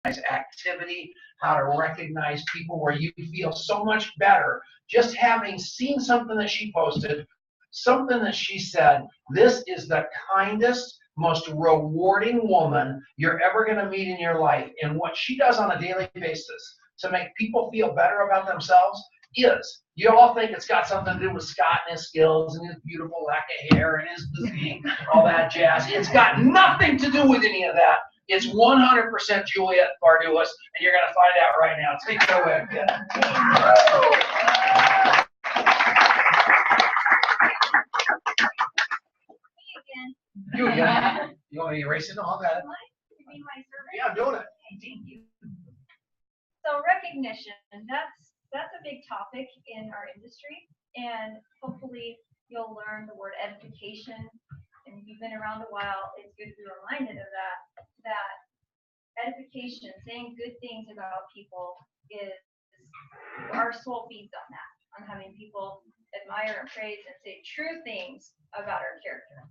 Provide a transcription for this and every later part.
activity, how to recognize people where you feel so much better just having seen something that she posted, something that she said. This is the kindest, most rewarding woman you're ever going to meet in your life. And what she does on a daily basis to make people feel better about themselves is, you all think it's got something to do with Scott and his skills and his beautiful lack of hair and his physique, all that jazz. It's got nothing to do with any of that. It's 100% Juliet Bardulis, and you're going to find out right now. Take it away, kid. You again. You want me to erase it? All that. Yeah, I'm doing it. Thank you. So recognition, that's a big topic in our industry, and hopefully you'll learn the word edification. And if you've been around a while, it's good to be reminded of that edification, saying good things about people, is our soul feeds on that, on having people admire and praise and say true things about our character.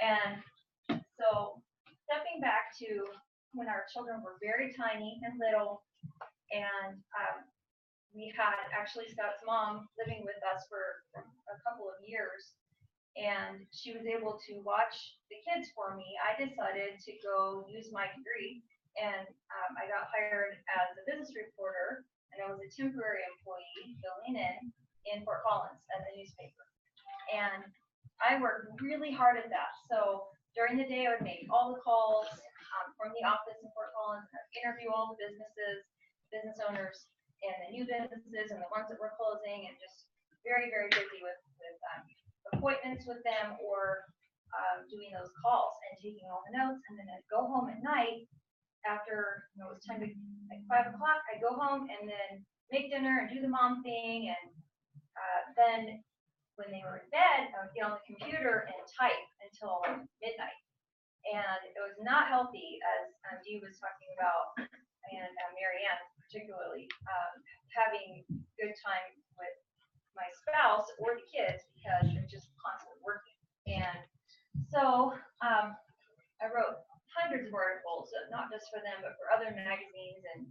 And so stepping back to when our children were very tiny and little, and we had actually Scott's mom living with us for a couple of years, and she was able to watch the kids for me. I decided to go use my degree, and I got hired as a business reporter, and I was a temporary employee filling in Fort Collins at the newspaper. And I worked really hard at that. So during the day, I would make all the calls from the office in Fort Collins, interview all the business owners, and the new businesses and the ones that were closing, and just very, very busy with appointments with them, or doing those calls and taking all the notes. And then I'd go home at night after it was time to, like 5 o'clock, I'd go home and then make dinner and do the mom thing. And then when they were in bed, I would get on the computer and type until midnight. And it was not healthy, as Dee was talking about, and Marianne particularly, having good time with my spouse or the kids, because they're just constantly working. And so I wrote hundreds of articles, not just for them, but for other magazines and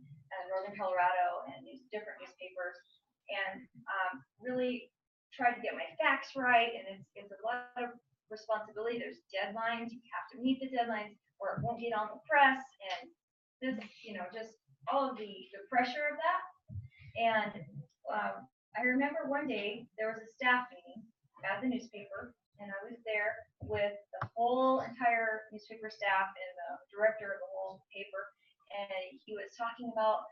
Northern Colorado and different newspapers, and really tried to get my facts right. And it's a lot of responsibility. There's deadlines. You have to meet the deadlines, or it won't get on the press. And this, just all of the pressure of that. And I remember one day there was a staff meeting at the newspaper, and I was there with the whole entire newspaper staff and the director of the whole paper. And he was talking about,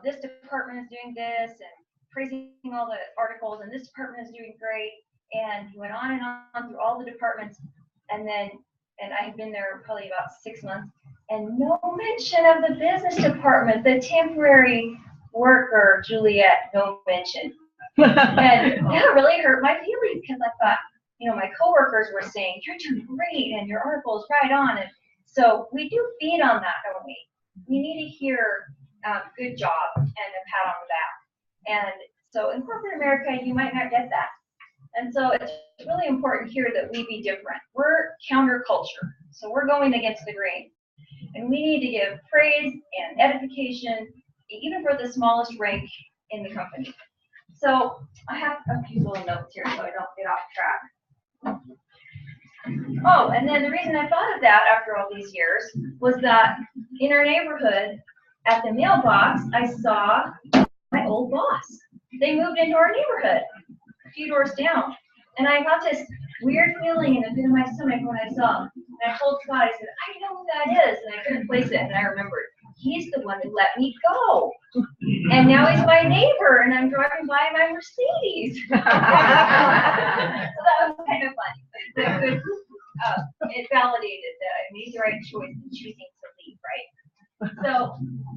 this department is doing this, and praising all the articles, and this department is doing great. And he went on and on through all the departments, and I had been there probably about 6 months, and no mention of the business department, the temporary worker, Juliet, no mention. And that really hurt my feelings, because I thought, my coworkers were saying, you're doing great, and your article is right on. And so we do feed on that, don't we? We need to hear good job and a pat on the back. And so in corporate America, you might not get that. And so it's really important here that we be different. We're counterculture, so we're going against the grain. And we need to give praise and edification, even for the smallest rank in the company. So I have a few little notes here so I don't get off track. Oh, and then the reason I thought of that after all these years was that in our neighborhood, at the mailbox, I saw my old boss. They moved into our neighborhood a few doors down. And I got this weird feeling in the pit of my stomach when I saw him. And I told Scott, I said, I know who that is. And I couldn't place it. And I remembered, he's the one who let me go. And now he's my neighbor, and I'm driving by my Mercedes. So that was kind of funny. It validated that I made the right choice in choosing to leave, right? So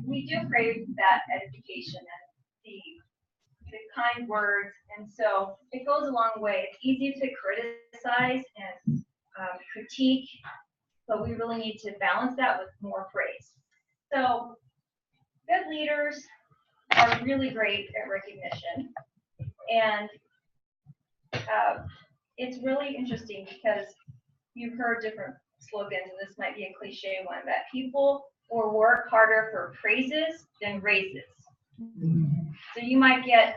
we do crave that edification and the kind words, and so it goes a long way. It's easy to criticize and critique, but we really need to balance that with more praise. So good leaders are really great at recognition, and it's really interesting because you've heard different slogans, and this might be a cliche one, but people or work harder for praises than raises. So you might get,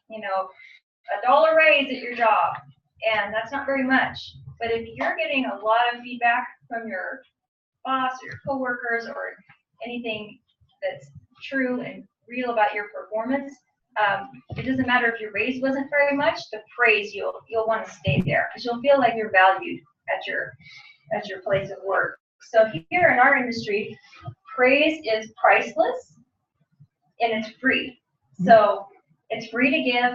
you know, $1 raise at your job, and that's not very much. But if you're getting a lot of feedback from your boss or your coworkers or anything that's true and real about your performance, it doesn't matter if your raise wasn't very much. The praise, you'll want to stay there because you'll feel like you're valued at your place of work. So here in our industry, praise is priceless and it's free. So it's free to give,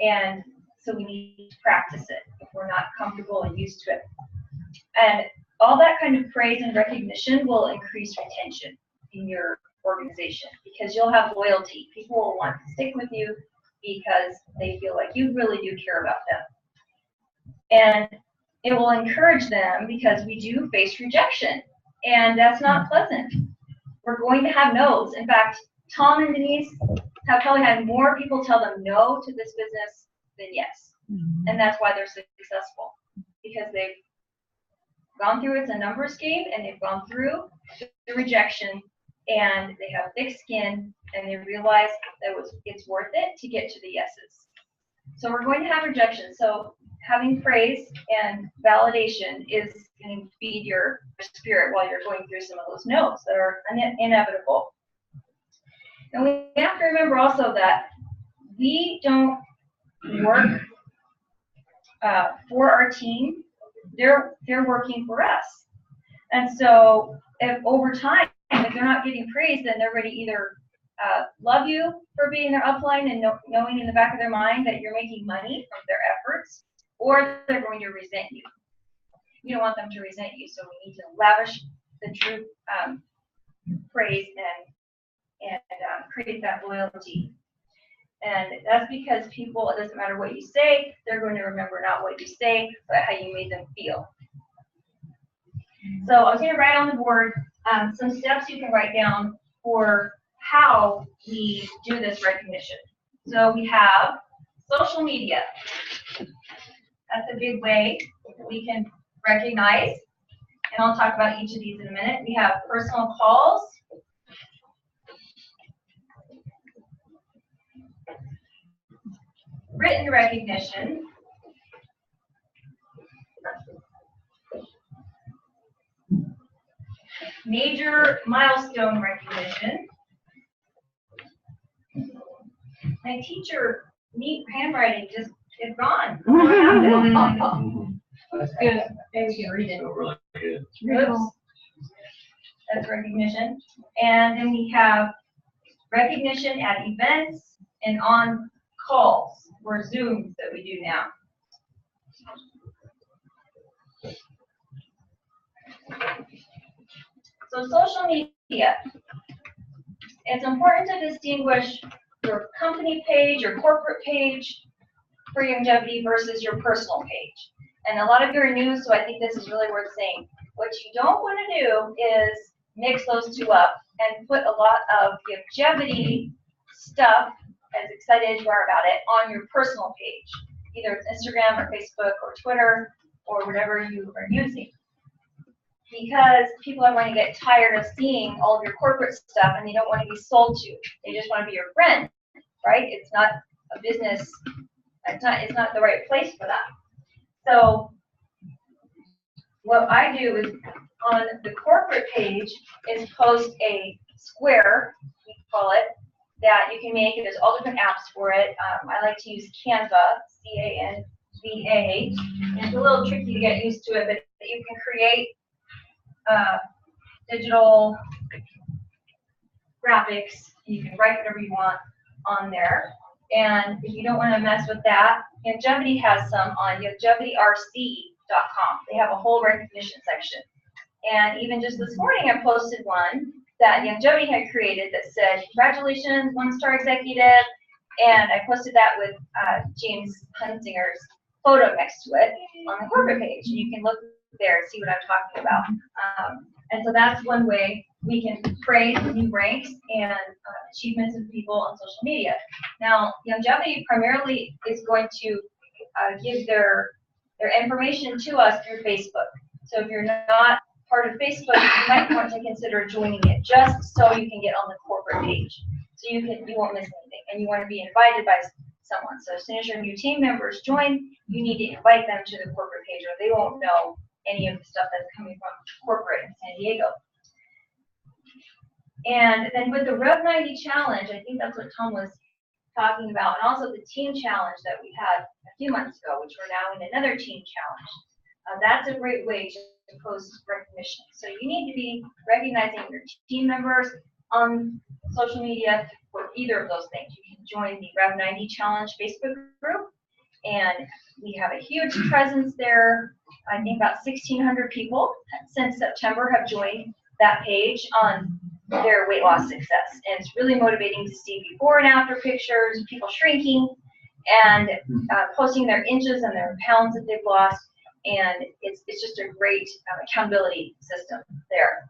and so we need to practice it if we're not comfortable and used to it. And all that kind of praise and recognition will increase retention in your organization because you'll have loyalty. People will want to stick with you because they feel like you really do care about them. And it will encourage them because we do face rejection, and that's not pleasant. We're going to have no's. In fact, Tom and Denise have probably had more people tell them no to this business than yes. And that's why they're successful, because they've gone through it's a numbers game, and they've gone through the rejection, and they have thick skin, and they realize that it's worth it to get to the yeses. So we're going to have rejection. So having praise and validation is going to feed your spirit while you're going through some of those no's that are inevitable. And we have to remember also that we don't work for our team. They're working for us. And so if over time, if they're not getting praise, then they're going to either love you for being their upline and knowing in the back of their mind that you're making money from their efforts, or they're going to resent you. You don't want them to resent you, so we need to lavish the true praise and create that loyalty. And that's because people, it doesn't matter what you say, they're going to remember not what you say, but how you made them feel. So I was going to write on the board some steps you can write down for how we do this recognition. So we have social media. That's a big way that we can recognize, and I'll talk about each of these in a minute. We have personal calls. Written recognition. Major milestone recognition. My teacher, neat handwriting just is gone. That's good. Maybe we can read it. Really good. Oops. That's recognition. And then we have recognition at events and on calls or Zooms that we do now. So social media. It's important to distinguish your company page, your corporate page for Youngevity versus your personal page. And a lot of you are new, so I think this is really worth saying. What you don't want to do is mix those two up and put a lot of Youngevity stuff, as excited as you are about it, on your personal page. Either it's Instagram or Facebook or Twitter or whatever you are using. Because people are going to get tired of seeing all of your corporate stuff and they don't want to be sold to. They just want to be your friend, right? It's not a business, it's not the right place for that. So what I do is on the corporate page is post a square, we call it, that you can make. There's all different apps for it. I like to use Canva, C-A-N-V-A. It's a little tricky to get used to it, but you can create digital graphics. You can write whatever you want on there. And if you don't want to mess with that, Youngevity has some on youngevityRC.com. They have a whole recognition section. And even just this morning, I posted one that Youngevity had created that said, "Congratulations, 1-star executive." And I posted that with James Hunsinger's photo next to it on the corporate page. And you can look there and see what I'm talking about. And so that's one way we can praise new ranks and achievements of people on social media. Now, Youngevity primarily is going to give their information to us through Facebook. So if you're not part of Facebook, you might want to consider joining it just so you can get on the corporate page. So you won't miss anything, and you want to be invited by someone. So as soon as your new team members join, you need to invite them to the corporate page, or they won't know any of the stuff that's coming from corporate in San Diego. And then with the Rev 90 challenge, I think that's what Tom was talking about, and also the team challenge that we had a few months ago, which we're now in another team challenge. That's a great way to post recognition. So you need to be recognizing your team members on social media for either of those things. You can join the Rev 90 Challenge Facebook group, and we have a huge presence there. I think about 1,600 people since September have joined that page on their weight loss success. And it's really motivating to see before and after pictures, people shrinking and posting their inches and their pounds that they've lost. And it's just a great accountability system there.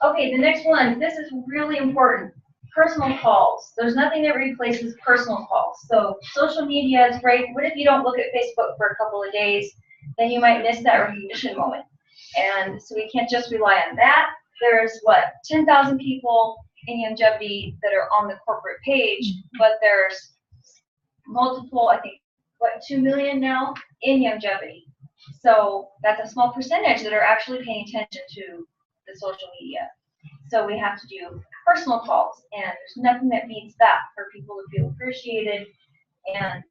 Okay, the next one, this is really important. Personal calls. There's nothing that replaces personal calls. So social media is great. What if you don't look at Facebook for a couple of days? Then you might miss that recognition moment. And so we can't just rely on that. There's 10,000 people in Youngevity that are on the corporate page, but there's multiple, I think, 2 million now in Youngevity. So that's a small percentage that are actually paying attention to the social media. So we have to do personal calls, and there's nothing that beats that for people to feel appreciated and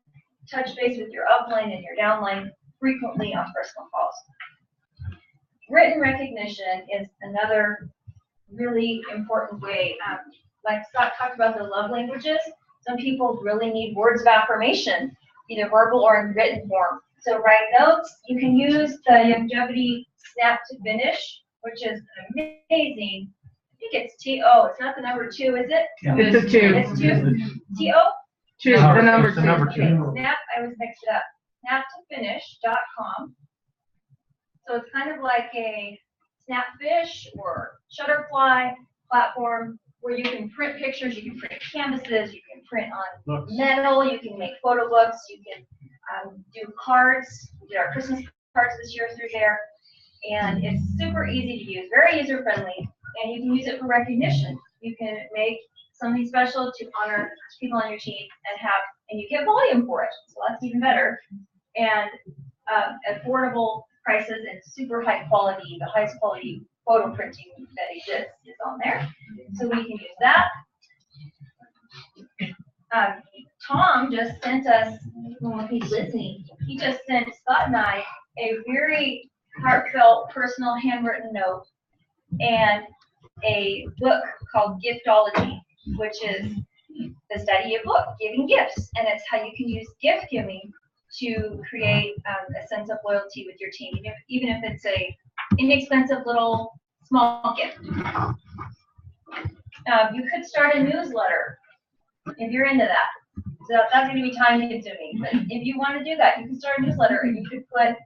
touch base with your upline and your downline frequently on personal calls. Written recognition is another really important way. Like Scott talked about the love languages, some people really need words of affirmation, either verbal or in written form. So write notes. You can use the Youngevity Snap to Finish, which is amazing. I think it's T-O. It's not the number 2, is it? It's a 2. It's 2? T-O? 2, the number It's the 2. number Okay, 2. Snap, I always mix it up. Snaptofinish.com. So it's kind of like a Snapfish or Shutterfly platform where you can print pictures, you can print canvases, you can print on metal, you can make photo books, you can do cards. We did our Christmas cards this year through there. And it's super easy to use, very user friendly, and you can use it for recognition. You can make something special to honor people on your team and you get volume for it, so that's even better. And affordable prices and super high quality, the highest quality photo printing that exists is on there. So we can use that. Tom just sent us, well, if he's listening, he just sent Scott and I a very heartfelt, personal handwritten note and a book called Giftology, which is the study of book, giving gifts, and it's how you can use gift giving to create a sense of loyalty with your team, even if it's a inexpensive little small gift. You could start a newsletter if you're into that. So that's going to be time consuming, but if you want to do that, you can start a newsletter and you could put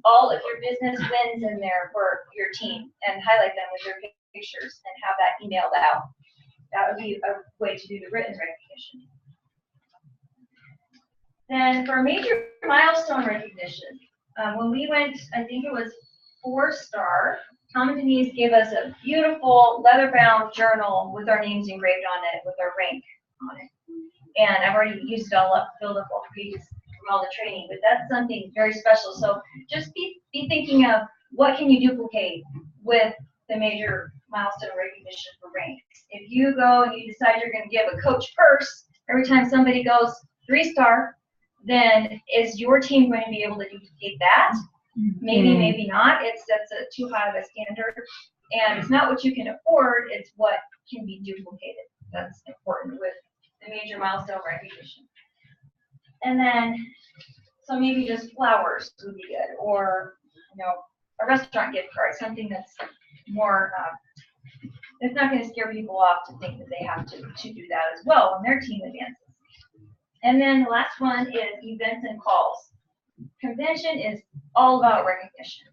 all of your business wins in there for your team and highlight them with your pictures and have that emailed out. That would be a way to do the written recognition. Then for major milestone recognition, when we went, I think it was 4-star, Tom and Denise gave us a beautiful leather-bound journal with our names engraved on it, with our rank on it. And I've already used it all up, filled up all the pages from all the training, but that's something very special. So just be thinking of what can you duplicate with the major milestone recognition for ranks. If you go and you decide you're going to give a coach purse every time somebody goes 3-star, then is your team going to be able to duplicate that? Maybe, maybe not. That's too high of a standard. And it's not what you can afford, it's what can be duplicated. That's important with the major milestone recognition. And then, so maybe just flowers would be good, or a restaurant gift card, something that's more, it's not going to scare people off to think that they have to do that as well when their team advances. And then the last one is events and calls. Convention is all about recognition.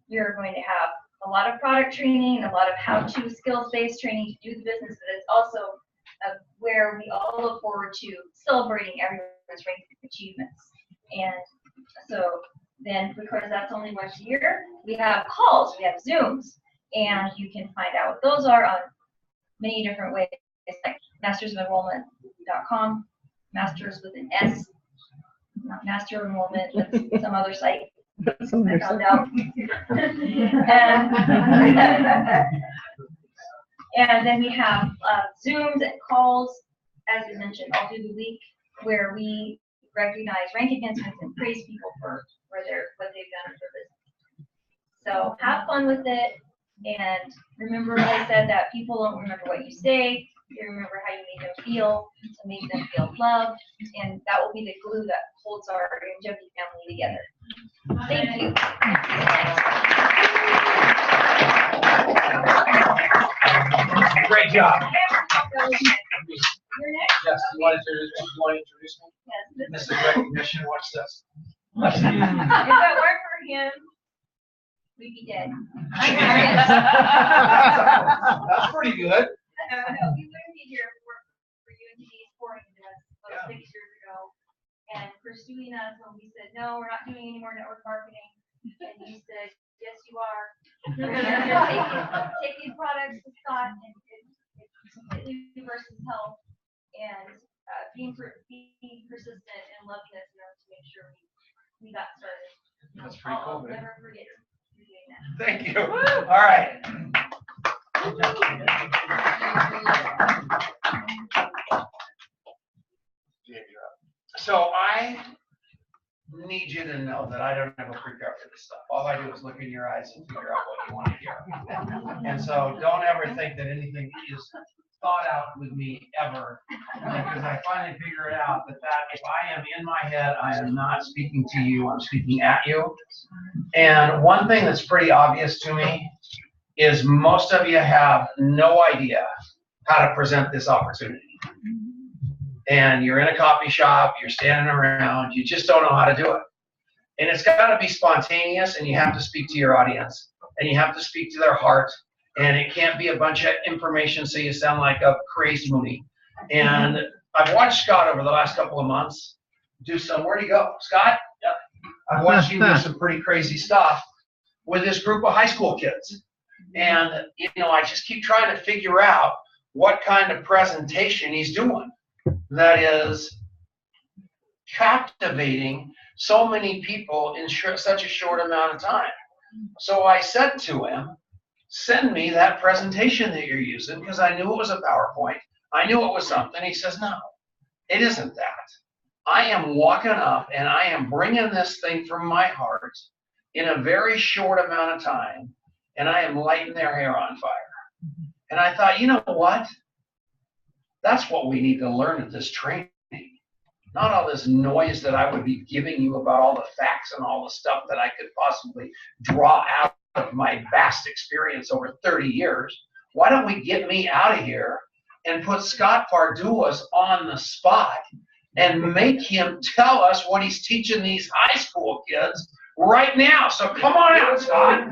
You're going to have a lot of product training, a lot of how-to skills-based training to do the business, but it's also where we all look forward to celebrating everyone's ranking achievements. And so Then, because that's only once a year, we have calls, we have Zooms, and you can find out what those are on many different ways, like mastersofenrollment.com, masters with an S, not master enrollment, that's some other site. I found out. And then we have Zooms and calls, as we mentioned, all through the week, where we recognize rank advancements and praise people for what they've done for business. So have fun with it, and remember, like I said, that people don't remember what you say, they remember how you made them feel, to make them feel loved, and that will be the glue that holds our Youngevity family together. Thank you. Great job. You're next. Yes, you want to introduce me? Yes, This is recognition. Watch this. if it weren't for him, we'd be dead. That's pretty good. We wouldn't be here for you and Denise pouring into us about 6 years ago and pursuing us when we said, no, we're not doing any more network marketing. And you said, yes, you are. Take these products to Scott, and it completely reverses health. And being persistent and loving us, to make sure we got started. That's pretty cool, I'll man. never forget you doing that. Thank you. All right. So I need you to know that I don't ever prepare for this stuff. All I do is look in your eyes and figure out what you want to hear. And so don't ever think that anything is thought out with me ever, because I finally figured out that if I am in my head, I am not speaking to you, I'm speaking at you. And one thing that's pretty obvious to me is most of you have no idea how to present this opportunity. And you're in a coffee shop, you're standing around, you just don't know how to do it. And it's got to be spontaneous, and you have to speak to your audience, and you have to speak to their heart, and it can't be a bunch of information so you sound like a crazy Mooney. And I've watched Scott over the last couple of months do some, where'd he go? Scott? Yep. I've watched you do some pretty crazy stuff with this group of high school kids. And, I just keep trying to figure out what kind of presentation he's doing that is captivating so many people in such a short amount of time. So I said to him, send me that presentation that you're using, because I knew it was a PowerPoint. I knew it was something. He says, no, it isn't that. I am walking up and I am bringing this thing from my heart in a very short amount of time, and I am lighting their hair on fire. And I thought, you know what? That's what we need to learn at this training. Not all this noise that I would be giving you about all the facts and all the stuff that I could possibly draw out of my vast experience over 30 years. Why don't we get me out of here and put Scott Pardulas on the spot and make him tell us what he's teaching these high school kids right now. So come on out, Scott.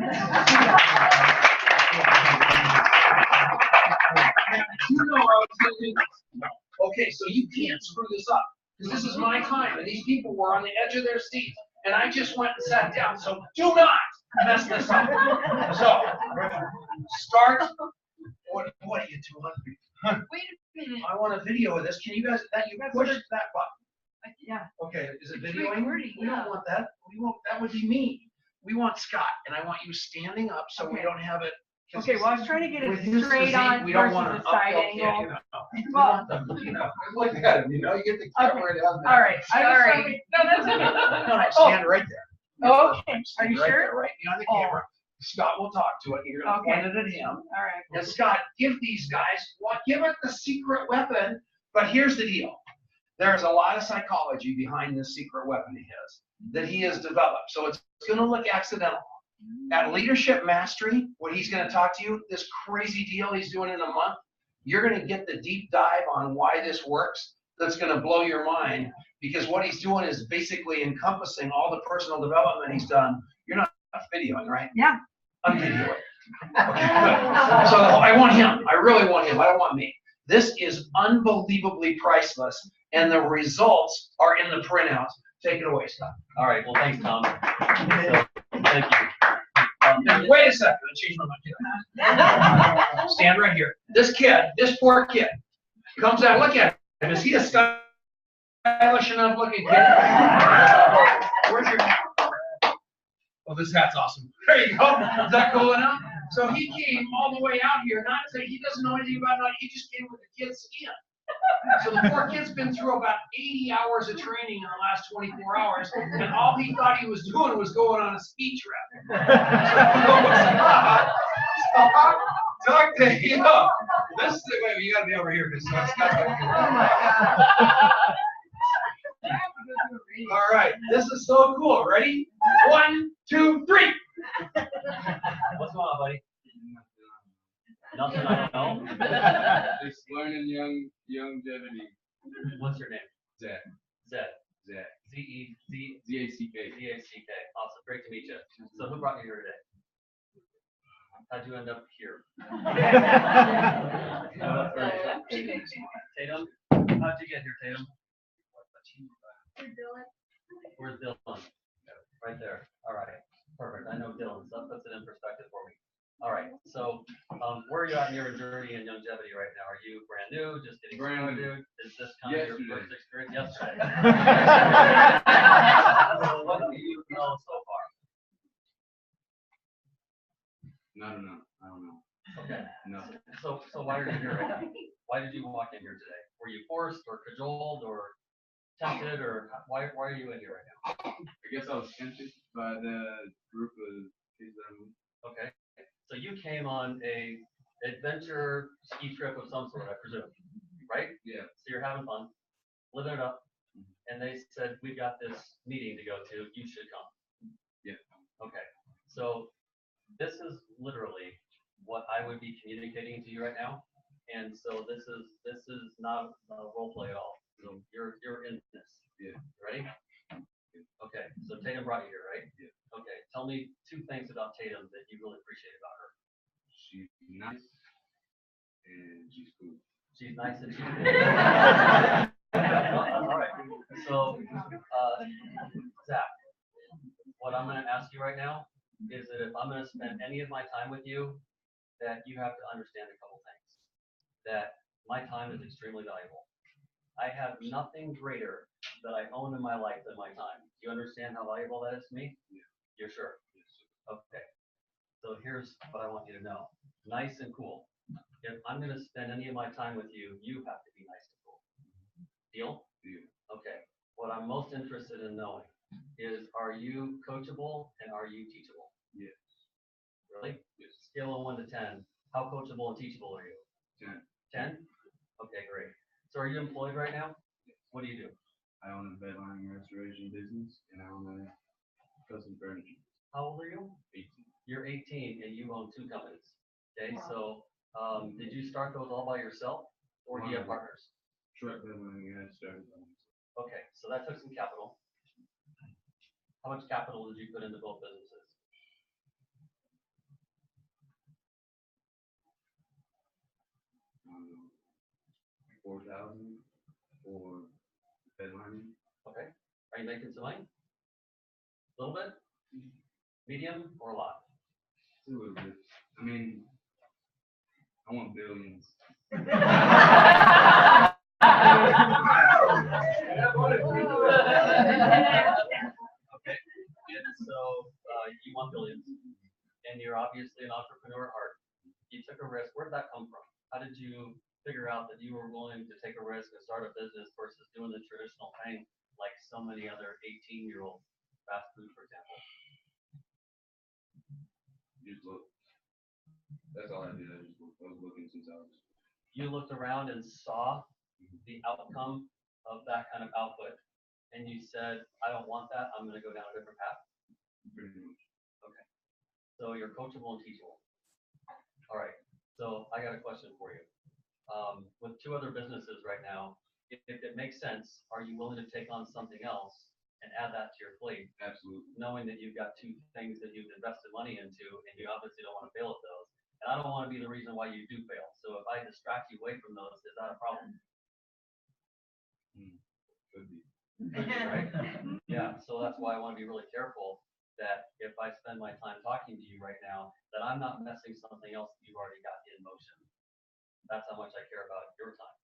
Okay, so you can't screw this up, because this is my time, and these people were on the edge of their seats, and I just went and sat down. So do not mess this up. So start. What are you doing? Wait a minute. I want a video of this. Can you guys? You push that button. Yeah. Okay, is it It's videoing? recording, We don't want that. That would be mean. We want Scott, and I want you standing up so we don't have it. Okay, well, I was trying to get With it his straight physique, on we don't versus want the an side uphill angle. kick, We Well, want them, look at him, you get the camera down there. all right. Sorry. No, that's okay. No, stand right there. Okay. Are Stand you right sure? there, right behind the camera. Scott will talk to it. You're going to Okay. point it at him. All right. And Scott, give these guys, give it the secret weapon. But here's the deal. There's a lot of psychology behind this secret weapon of his that he has developed. So it's going to look accidental. At Leadership Mastery, what he's going to talk to you, this crazy deal he's doing in a month, you're going to get the deep dive on why this works. That's going to blow your mind, because what he's doing is basically encompassing all the personal development he's done. You're not videoing, right? Yeah. I'm videoing. Okay, good. So I want him. I really want him. I don't want me. This is unbelievably priceless, and the results are in the printout. Take it away, Scott. All right, well, thanks, Tom. So, thank you. Wait a second, I changed my mind. Stand right here. This kid, this poor kid, comes out, look at him. Is he a stylish enough looking kid? Where's your hat? Oh, this hat's awesome. There you go. Is that cool enough? So he came all the way out here, not to say he doesn't know anything about it, he just came with the kid's skin. So the poor kid's been through about 80 hours of training in the last 24 hours, and all he thought he was doing was going on a ski trip. Talk to him. This is the way you gotta be over here because Scott's all right, this is so cool. Ready? 1, 2, 3. What's going on, buddy? Nothing I don't know. Just learning Youngevity. What's your name? Zach. Zed. Zach. Z-E-Z. Z-A-C-K. Z-A-C-K. Awesome. Great to meet you. So who brought you here today? How'd you end up here? Tatum? How'd you get here, Tatum? Where's Dylan? Right there. All right. Perfect. I know Dylan, so that puts it in perspective for me. All right. So where are you at in your journey in Youngevity right now? Are you brand new? Just getting Brand new. started? Is this kind of your Yesterday. first experience? Yesterday. So what do you know so far? I don't know. Okay. No. So why are you here right now? Why did you walk in here today? Were you forced or cajoled or tempted or why are you in here right now? I guess I was tempted by the group of kids that I'm with. Okay. So you came on a adventure ski trip of some sort, I presume, right? Yeah. So you're having fun, living it up, and they said, we've got this meeting to go to, you should come. Yeah. Okay. So this is literally what I would be communicating to you right now. And so this is not a role play at all. So you're in this. Yeah. Ready? Okay. So Tatum brought you here, right? Yeah. Okay. Tell me 2 things about Tatum that you really appreciate about her. She's nice and she's cool. She's nice and she's all right. So, Zach, what I'm going to ask you right now is that if I'm going to spend any of my time with you, that you have to understand a couple things. That my time is extremely valuable. I have nothing greater that I own in my life than my time. Do you understand how valuable that is to me? Yeah. You're sure? Yes. Okay. So here's what I want you to know. Nice and cool. If I'm going to spend any of my time with you, you have to be nice and cool. Deal? Yeah. Okay. What I'm most interested in knowing is, are you coachable and are you teachable? Yes. Really? Yes. Scale of 1 to 10. How coachable and teachable are you? 10. 10? Okay, great. So are you employed right now? Yes. What do you do? I own a bedline restoration business and I own a custom furniture. How old are you? 18. You're 18 and you own 2 companies. Okay, so did you start those all by yourself or do you have partners? Truck bedline guy started by myself. Okay, so that took some capital. How much capital did you put into both businesses? 4,000 for bedlining. Okay. Are you making some money? A little bit? Medium or a lot? A little bit. I mean, I want billions. Okay. And so you want billions, and you're obviously an entrepreneur at heart. You took a risk. Where did that come from? How did you figure out that you were willing to take a risk and start a business versus doing the traditional thing like so many other 18-year-olds, fast food, for example? Just look. That's all I did. I was looking since I was. You looked around and saw the outcome of that kind of output, and you said, I don't want that. I'm going to go down a different path. Pretty much. Okay. So you're coachable and teachable. All right. So I got a question for you. With 2 other businesses right now, if it makes sense, are you willing to take on something else and add that to your plate, Absolutely. knowing that you've got 2 things that you've invested money into and you obviously don't want to fail at those? And I don't want to be the reason why you do fail. So if I distract you away from those, is that a problem? Could be. Could be, right? Yeah, so that's why I want to be really careful that if I spend my time talking to you right now, that I'm not messing something else that you've already got in motion. That's how much I care about your time.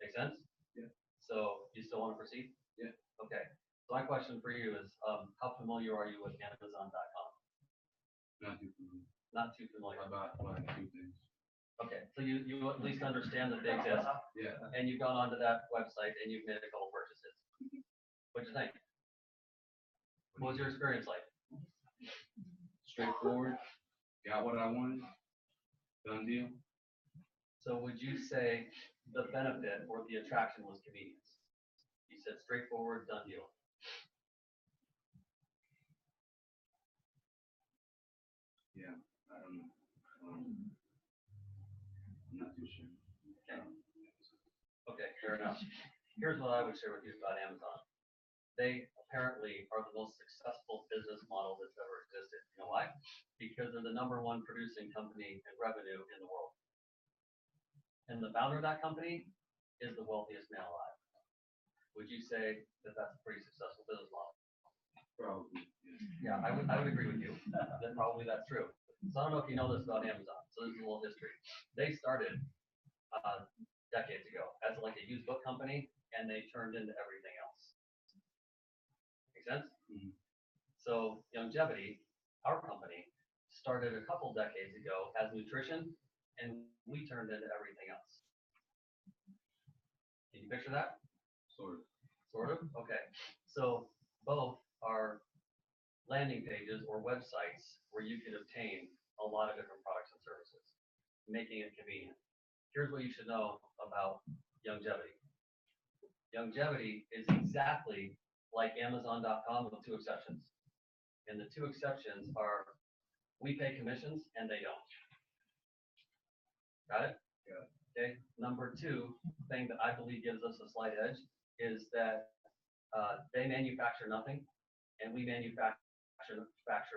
Make sense? Yeah. So you still want to proceed? Yeah. Okay. So my question for you is, how familiar are you with Amazon.com? Not too familiar. Not too familiar. About like 2 things. Okay, so you at least understand that they exist, Yeah. and you've gone onto that website and you've made a couple purchases. What'd you think? What was your experience like? Straightforward. Got what I wanted. Done deal. So would you say the benefit or the attraction was convenience? You said straightforward, done deal. Yeah. I don't know. I'm not too sure. Okay, fair enough. Here's what I would share with you about Amazon. They apparently are the most successful business model that's ever existed. You know why? Because they're the #1 producing company in revenue in the world. And the founder of that company is the wealthiest man alive. Would you say that that's a pretty successful business model? Probably. Yeah, I would agree with you. That probably that's true. So I don't know if you know this about Amazon. So this is a little history. They started decades ago as like a used book company, and they turned into everything else. Make sense? Mhm. So Youngevity, our company, started a couple decades ago as nutrition, and we turned into everything else. Can you picture that? Sort of. Sort of? Okay. So both are landing pages or websites where you can obtain a lot of different products and services, making it convenient. Here's what you should know about Youngevity. Youngevity is exactly like Amazon.com with 2 exceptions. And the 2 exceptions are we pay commissions and they don't. Got it? Got it. Okay. Number 2 thing that I believe gives us a slight edge is that they manufacture nothing, and we manufacture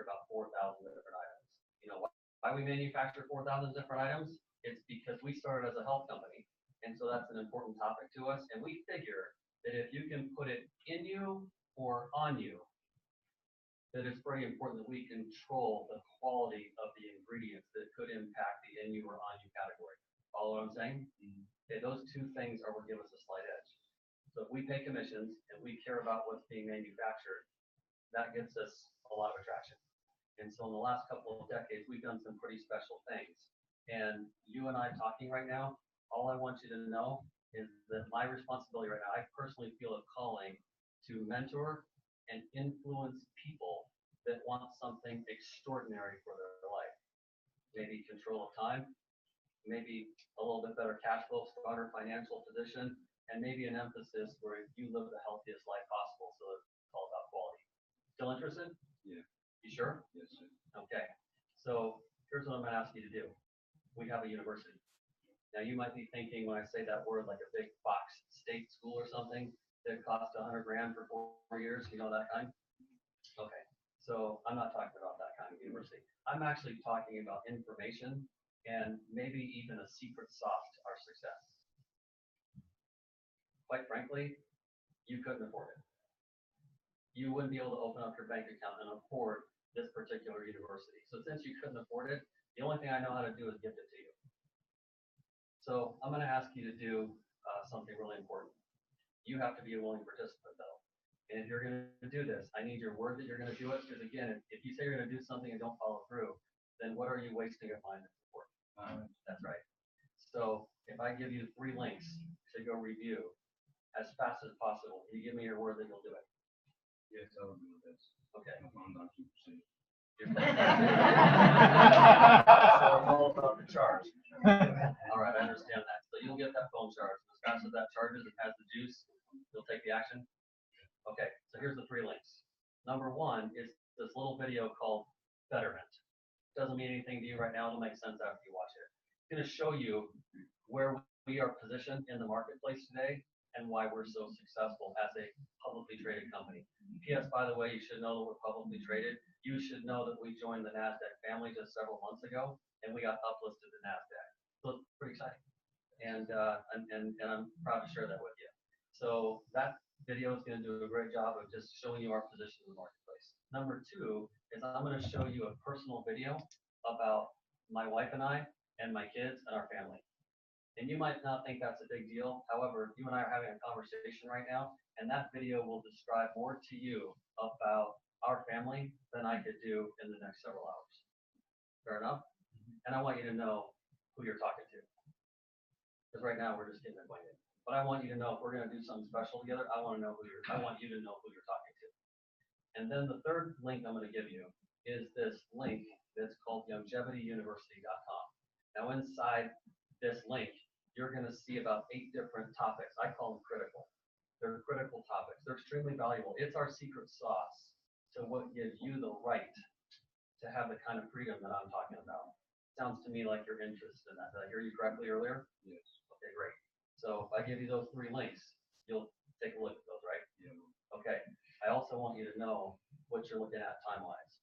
about 4,000 different items. You know why we manufacture 4,000 different items? It's because we started as a health company, and so that's an important topic to us. And we figure that if you can put it in you or on you, that it's very important that we control the quality of the ingredients that could impact the in you or on you category. Follow what I'm saying? Okay, those 2 things are what give us a slight edge. So if we pay commissions and we care about what's being manufactured, that gets us a lot of attraction. And so in the last couple of decades, we've done some pretty special things. And you and I talking right now, all I want you to know is that my responsibility right now, I personally feel a calling to mentor and influence people that want something extraordinary for their life. Maybe control of time, maybe a little bit better cash flow, stronger financial position, and maybe an emphasis where you live the healthiest life possible. So it's all about quality. Still interested? Yeah. You sure? Yes, sir. Okay. So here's what I'm going to ask you to do. We have a university. Now you might be thinking when I say that word like a big box state school or something that costs $100 grand for 4 years. You know that kind? Okay. So I'm not talking about that kind of university. I'm actually talking about information and maybe even a secret sauce to our success. Quite frankly, you couldn't afford it. You wouldn't be able to open up your bank account and afford this particular university. So since you couldn't afford it, the only thing I know how to do is gift it to you. So I'm going to ask you to do something really important. You have to be a willing participant, though. And if you're going to do this, I need your word that you're going to do it. Because again, if you say you're going to do something and don't follow through, then what are you wasting your time for? That's right. So if I give you 3 links to go review as fast as possible, can you give me your word that you'll do it? Yes, I will do this. Okay. My phone's on 2%. So it's all about the charge. All right, I understand that. So you'll get that phone charged. As fast as that charges, it has the juice, you'll take the action. Okay, so here's the 3 links. Number 1 is this little video called Betterment. Doesn't mean anything to you right now. It'll make sense after you watch it. It's going to show you where we are positioned in the marketplace today and why we're so successful as a publicly traded company. P.S. By the way, you should know that we're publicly traded. You should know that we joined the NASDAQ family just several months ago, and we got uplisted to NASDAQ. So it's pretty exciting. And I'm proud to share that with you. So that video is going to do a great job of just showing you our position in the marketplace. Number two is I'm going to show you a personal video about my wife and I and my kids and our family. And you might not think that's a big deal. However, you and I are having a conversation right now, and that video will describe more to you about our family than I could do in the next several hours. Fair enough? And I want you to know who you're talking to. Because right now we're just getting acquainted. But I want you to know if we're going to do something special together, I want you to know who you're talking to. And then the third link I'm going to give you is this link that's called YoungevityUniversity.com. Now inside this link, you're going to see about 8 different topics. I call them critical. They're critical topics. They're extremely valuable. It's our secret sauce to what gives you the right to have the kind of freedom that I'm talking about. Sounds to me like you're interested in that. Did I hear you correctly earlier? Yes. Okay, great. So if I give you those 3 links, you'll take a look at those, right? Yeah. Okay. I also want you to know what you're looking at time-wise.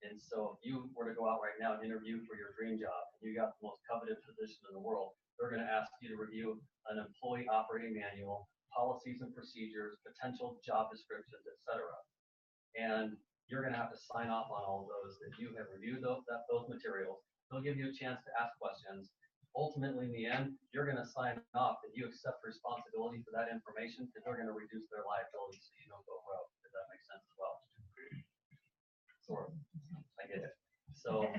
And so if you were to go out right now and interview for your dream job, and you got the most coveted position in the world, they're going to ask you to review an employee operating manual, policies and procedures, potential job descriptions, etc. And you're going to have to sign off on all of those that you have reviewed those materials. They'll give you a chance to ask questions. Ultimately, in the end, you're going to sign off that you accept responsibility for that information because they're going to reduce their liability so you don't go rogue. Does that make sense as well? Sort of. I get it. So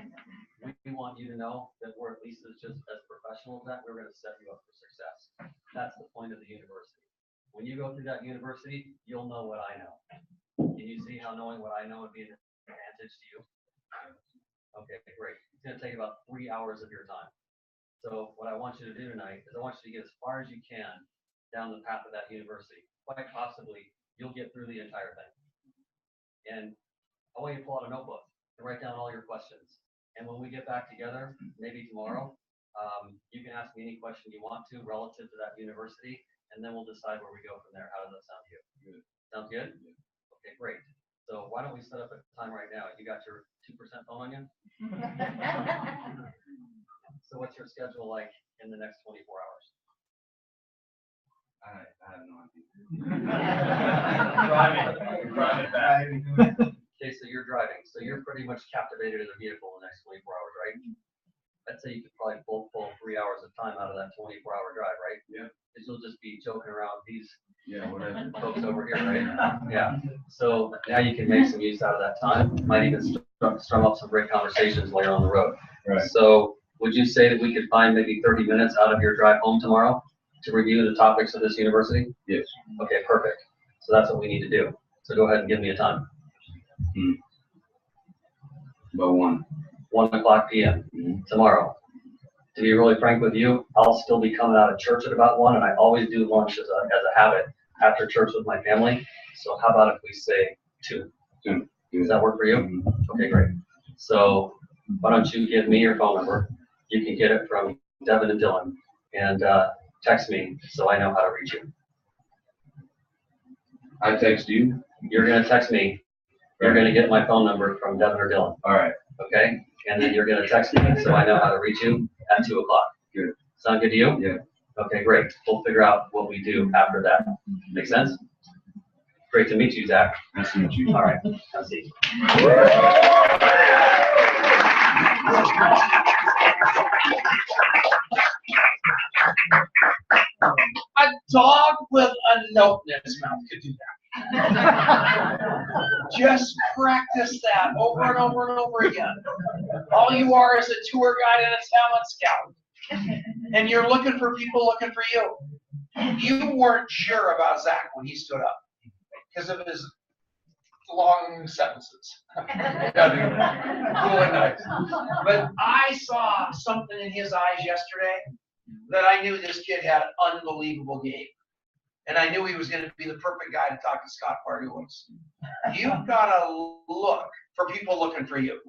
we want you to know that we're at least as professional as that. We're going to set you up for success. That's the point of the university. When you go through that university, you'll know what I know. Can you see how knowing what I know would be an advantage to you? Okay, great. It's going to take about 3 hours of your time. So what I want you to do tonight is I want you to get as far as you can down the path of that university. Quite possibly, you'll get through the entire thing. And I want you to pull out a notebook and write down all your questions. And when we get back together, maybe tomorrow, you can ask me any question you want to relative to that university, and then we'll decide where we go from there. How does that sound to you? Good. Sounds good? Okay, great. So why don't we set up a time right now? You got your 2% phone on you? So what's your schedule like in the next 24 hours? I have no idea. Driving. Okay, so you're driving. So you're pretty much captivated in the vehicle in the next 24 hours, right? I'd say you could probably pull 3 hours of time out of that 24-hour drive, right? Yeah. Because you'll just be joking around with these Whatever. folks over here, right? Yeah. So now you can make some use out of that time. Might even strum up some great conversations while you're on the road. Right. So would you say that we could find maybe 30 minutes out of your drive home tomorrow to review the topics of this university? Yes. Okay, perfect. So that's what we need to do. So go ahead and give me a time. About 1. 1:00 p.m. tomorrow. To be really frank with you, I'll still be coming out of church at about 1, and I always do lunch as a habit after church with my family. So how about if we say 2? 2. Does that work for you? Okay, great. So why don't you give me your phone number? You can get it from Devin and Dylan, and text me so I know how to reach you. I text you. You're going to text me. You're going to get my phone number from Devin or Dylan. All right. Okay? And then you're going to text me so I know how to reach you at 2:00. Good. Sound good to you? Yeah. Okay, great. We'll figure out what we do after that. Make sense? Great to meet you, Zach. Nice to meet you. All right. Have a seat. A dog with a note in its mouth could do that. Just practice that over and over and over again. All you are is a tour guide and a talent scout. And you're looking for people looking for you. You weren't sure about Zach when he stood up because of his long sentences. Cool and nice. But I saw something in his eyes yesterday that I knew this kid had an unbelievable game. And I knew he was going to be the perfect guy to talk to Scott Bardulis. You've got to look for people looking for you.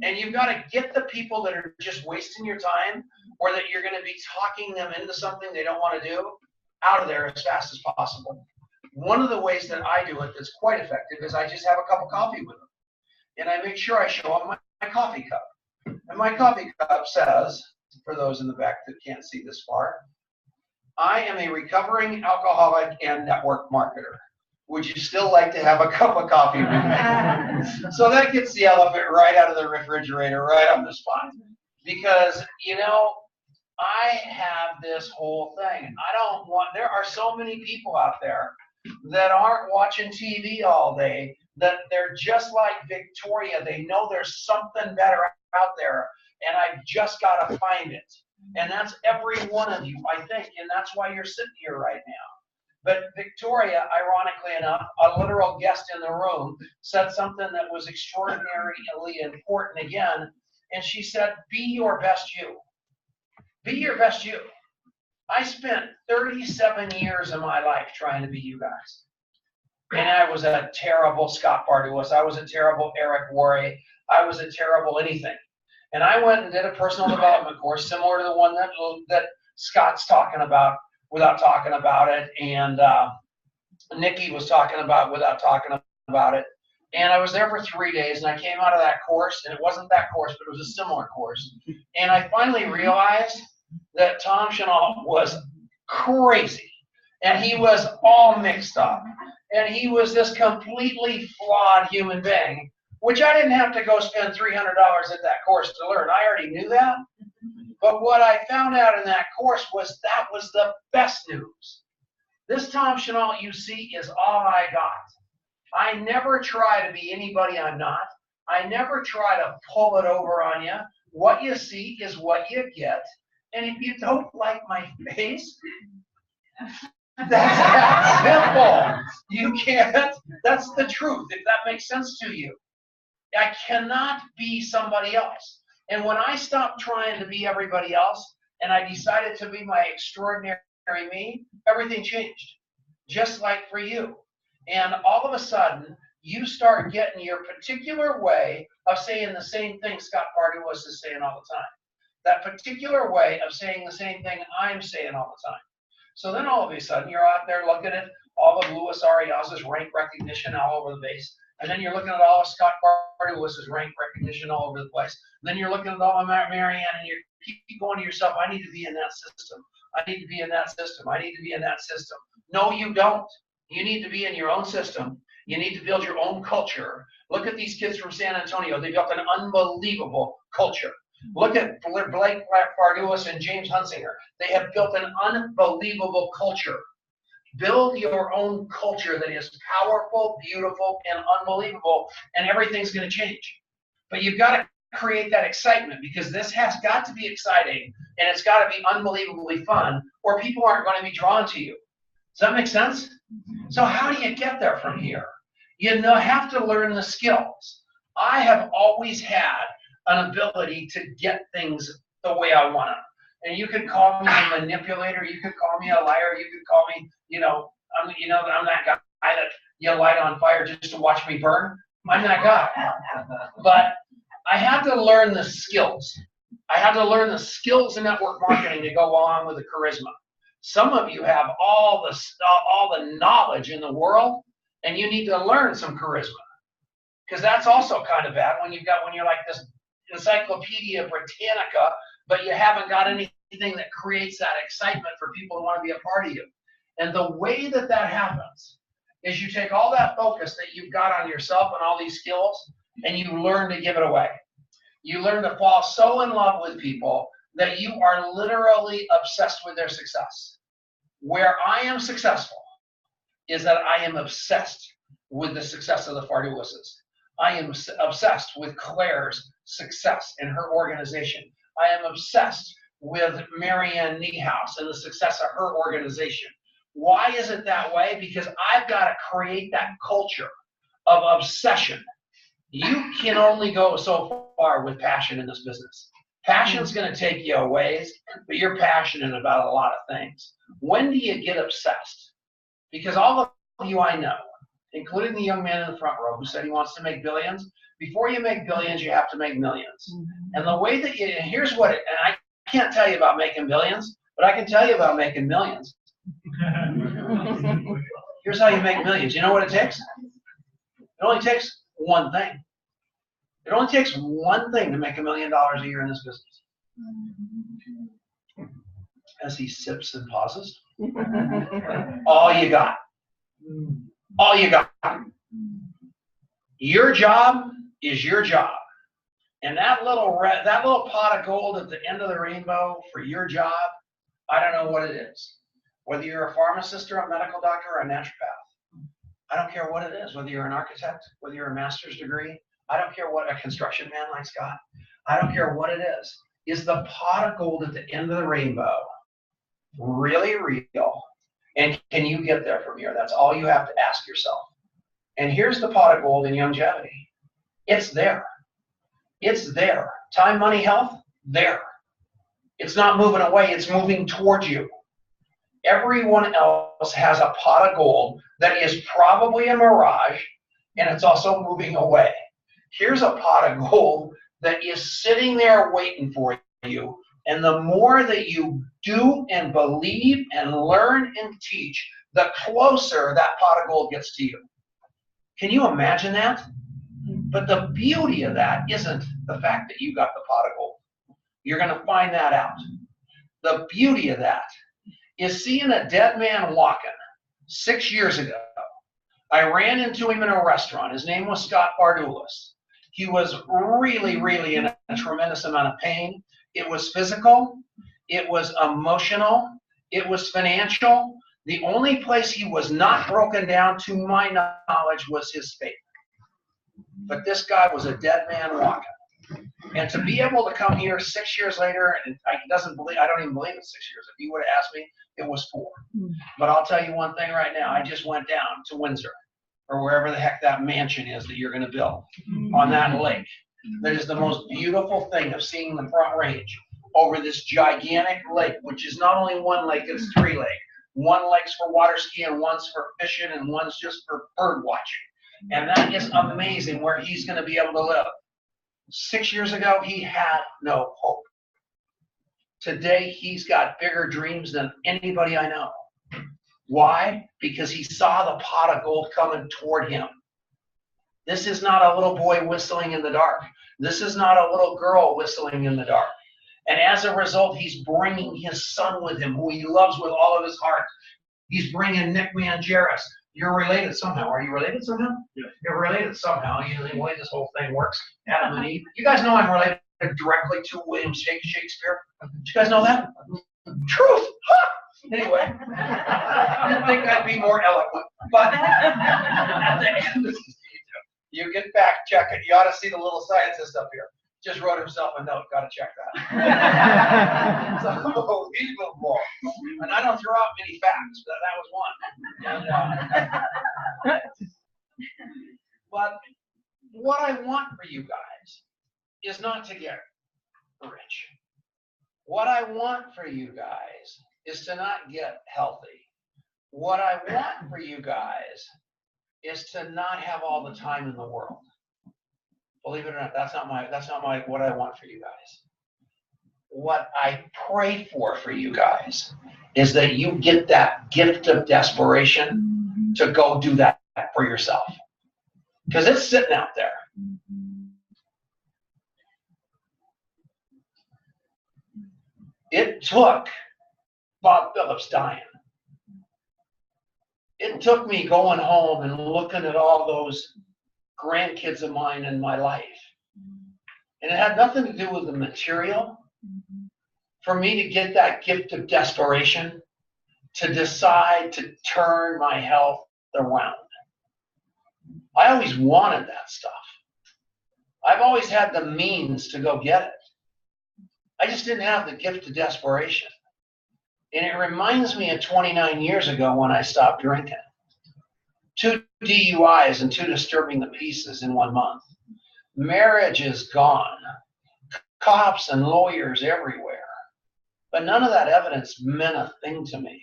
And you've got to get the people that are just wasting your time or that you're going to be talking them into something they don't want to do out of there as fast as possible. One of the ways that I do it that's quite effective is I just have a cup of coffee with them. And I make sure I show them my coffee cup. And my coffee cup says, for those in the back that can't see this far, I am a recovering alcoholic and network marketer. Would you still like to have a cup of coffee with me? So that gets the elephant right out of the refrigerator, right on the spot. Because, you know, I have this whole thing. I don't want, there are so many people out there that aren't watching TV all day, that they're just like Victoria. They know there's something better out there, and I've just got to find it. And that's every one of you, I think, and that's why you're sitting here right now. But Victoria, ironically enough, a literal guest in the room, said something that was extraordinarily important again, and she said, be your best you. Be your best you. I spent 37 years of my life trying to be you guys. And I was a terrible Scott Barduas. I was a terrible Eric Worre. I was a terrible anything. And I went and did a personal development course similar to the one that Scott's talking about without talking about it, and Nikki was talking about without talking about it. And I was there for 3 days, and I came out of that course, and it wasn't that course, but it was a similar course. And I finally realized that Tom Chenault was crazy, and he was all mixed up, and he was this completely flawed human being, which I didn't have to go spend $300 at that course to learn. I already knew that. But what I found out in that course was that was the best news. This Tom Chenault you see is all I got. I never try to be anybody I'm not. I never try to pull it over on you. What you see is what you get. And if you don't like my face, that's that simple. You can't. That's the truth, if that makes sense to you. I cannot be somebody else. And when I stopped trying to be everybody else and I decided to be my extraordinary me, everything changed. Just like for you. And all of a sudden, you start getting your particular way of saying the same thing Scott Barduas is saying all the time. That particular way of saying the same thing I'm saying all the time. So then all of a sudden, you're out there looking at all of Luis Ariaz's rank recognition all over the base. And then you're looking at all of Scott Barduas' rank recognition all over the place. And then you're looking at all of Marianne, and you keep going to yourself, I need to be in that system. I need to be in that system. I need to be in that system. No, you don't. You need to be in your own system. You need to build your own culture. Look at these kids from San Antonio. They built an unbelievable culture. Look at Blake Barduas and James Hunsinger. They have built an unbelievable culture. Build your own culture that is powerful, beautiful, and unbelievable, and everything's going to change. But you've got to create that excitement, because this has got to be exciting, and it's got to be unbelievably fun, or people aren't going to be drawn to you. Does that make sense? So how do you get there from here? You have to learn the skills. I have always had an ability to get things the way I want them. And you could call me a manipulator. You could call me a liar. You could call me, I'm that guy that you light on fire just to watch me burn. I'm that guy. But I had to learn the skills. I had to learn the skills in network marketing to go along with the charisma. Some of you have all the knowledge in the world, and you need to learn some charisma, because that's also kind of bad when you're like this Encyclopedia Britannica, but you haven't got anything that creates that excitement for people to want to be a part of you. And the way that happens is you take all that focus that you've got on yourself and all these skills, and you learn to give it away. You learn to fall so in love with people that you are literally obsessed with their success. Where I am successful is that I am obsessed with the success of the Farduases. I am obsessed with Claire's success in her organization. I am obsessed with Marianne Niehaus and the success of her organization. Why is it that way? Because I've got to create that culture of obsession. You can only go so far with passion in this business. Passion's going to take you a ways, but you're passionate about a lot of things. When do you get obsessed? Because all of you I know, including the young man in the front row who said he wants to make billions, before you make billions, you have to make millions. And the way that and here's what, and I can't tell you about making billions, but I can tell you about making millions. Here's how you make millions. You know what it takes? It only takes one thing. It only takes one thing to make $1 million a year in this business. As he sips and pauses. All you got. all you got. Your job is your job. And that little pot of gold at the end of the rainbow for your job, I don't know what it is. Whether you're a pharmacist or a medical doctor or a naturopath, I don't care what it is. Whether you're an architect, whether you're a master's degree, I don't care what a construction man like Scott, I don't care what it is. Is the pot of gold at the end of the rainbow really real? And can you get there from here? That's all you have to ask yourself. And here's the pot of gold in Youngevity. It's there. It's there. Time, money, health, there. It's not moving away, it's moving towards you. Everyone else has a pot of gold that is probably a mirage, and it's also moving away. Here's a pot of gold that is sitting there waiting for you. And the more that you do and believe and learn and teach, the closer that pot of gold gets to you. Can you imagine that? But the beauty of that isn't the fact that you got the pot of gold. You're going to find that out. The beauty of that is seeing a dead man walking 6 years ago. I ran into him in a restaurant. His name was Scott Bardulis. He was really, really in a tremendous amount of pain. It was physical. It was emotional. It was financial. The only place he was not broken down, to my knowledge, was his faith. But this guy was a dead man walking. And to be able to come here 6 years later, and I don't even believe it's 6 years. If you would have asked me, it was 4. But I'll tell you one thing right now. I just went down to Windsor, or wherever the heck that mansion is that you're going to build on that lake. That is the most beautiful thing of seeing the Front Range over this gigantic lake, which is not only one lake, it's 3 lakes. One lake's for water skiing, one's for fishing, and one's just for bird watching. And that is amazing where he's going to be able to live. 6 years ago, he had no hope. Today, he's got bigger dreams than anybody I know. Why? Because he saw the pot of gold coming toward him. This is not a little boy whistling in the dark. This is not a little girl whistling in the dark. And as a result, he's bringing his son with him, who he loves with all of his heart. He's bringing Nick Mangeris. You're related somehow. Are you related somehow? Yeah. You're related somehow. You know the way this whole thing works. Adam and Eve. You guys know I'm related directly to William Shakespeare. Did you guys know that? Truth. Huh! Anyway, I didn't think I'd be more eloquent. But at the end of this, you get fact check it. You ought to see the little scientist up here. Just wrote himself a note. Got to check that. It's unbelievable. And I don't throw out many facts, but that was one. But what I want for you guys is not to get rich. What I want for you guys is to not get healthy. What I want for you guys is to not have all the time in the world. Believe it or not, that's not what I want for you guys. What I pray for you guys is that you get that gift of desperation to go do that for yourself. Because it's sitting out there. It took Bob Phillips dying. It took me going home and looking at all those grandkids of mine in my life. And it had nothing to do with the material. For me to get that gift of desperation, to decide to turn my health around. I always wanted that stuff. I've always had the means to go get it. I just didn't have the gift of desperation. And it reminds me of 29 years ago when I stopped drinking. 2 DUIs and 2 disturbing the peace in 1 month. Marriage is gone. Cops and lawyers everywhere. But none of that evidence meant a thing to me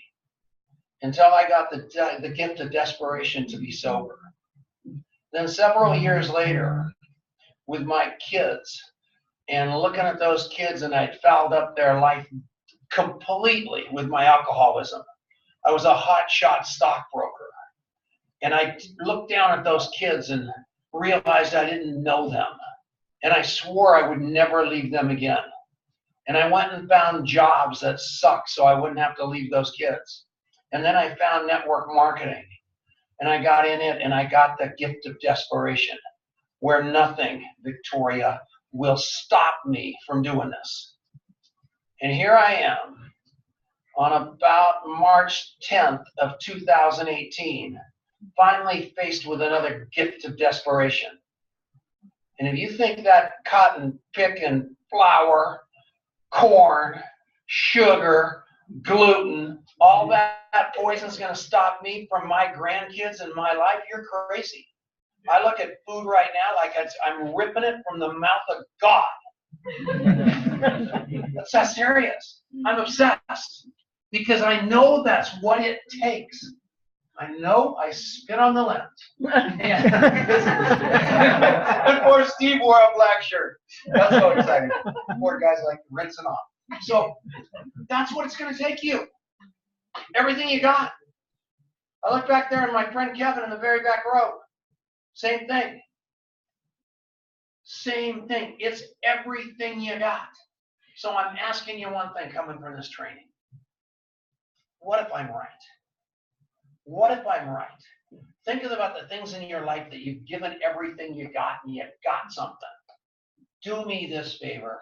until I got the gift of desperation to be sober. Then several years later, with my kids, and looking at those kids, and I'd fouled up their life completely with my alcoholism. I was a hotshot stockbroker. And I looked down at those kids and realized I didn't know them. And I swore I would never leave them again. And I went and found jobs that sucked so I wouldn't have to leave those kids. And then I found network marketing. and I got in it, and I got the gift of desperation, where nothing, Victoria, will stop me from doing this. And here I am on about March 10th of 2018, finally faced with another gift of desperation. And if you think that cotton picking, flour, corn, sugar, gluten, all that poison's going to stop me from my grandkids and my life, you're crazy. I look at food right now like I'm ripping it from the mouth of God. That's that serious. I'm obsessed because I know that's what it takes. I know I spit on the lens. And poor Steve wore a black shirt. That's so exciting. Poor guy's like rinsing off. So that's what it's going to take you. Everything you got. I look back there and my friend Kevin in the very back row. Same thing. Same thing. It's everything you got. So I'm asking you one thing coming from this training. What if I'm right? What if I'm right? Think about the things in your life that you've given everything you got and you got something. Do me this favor.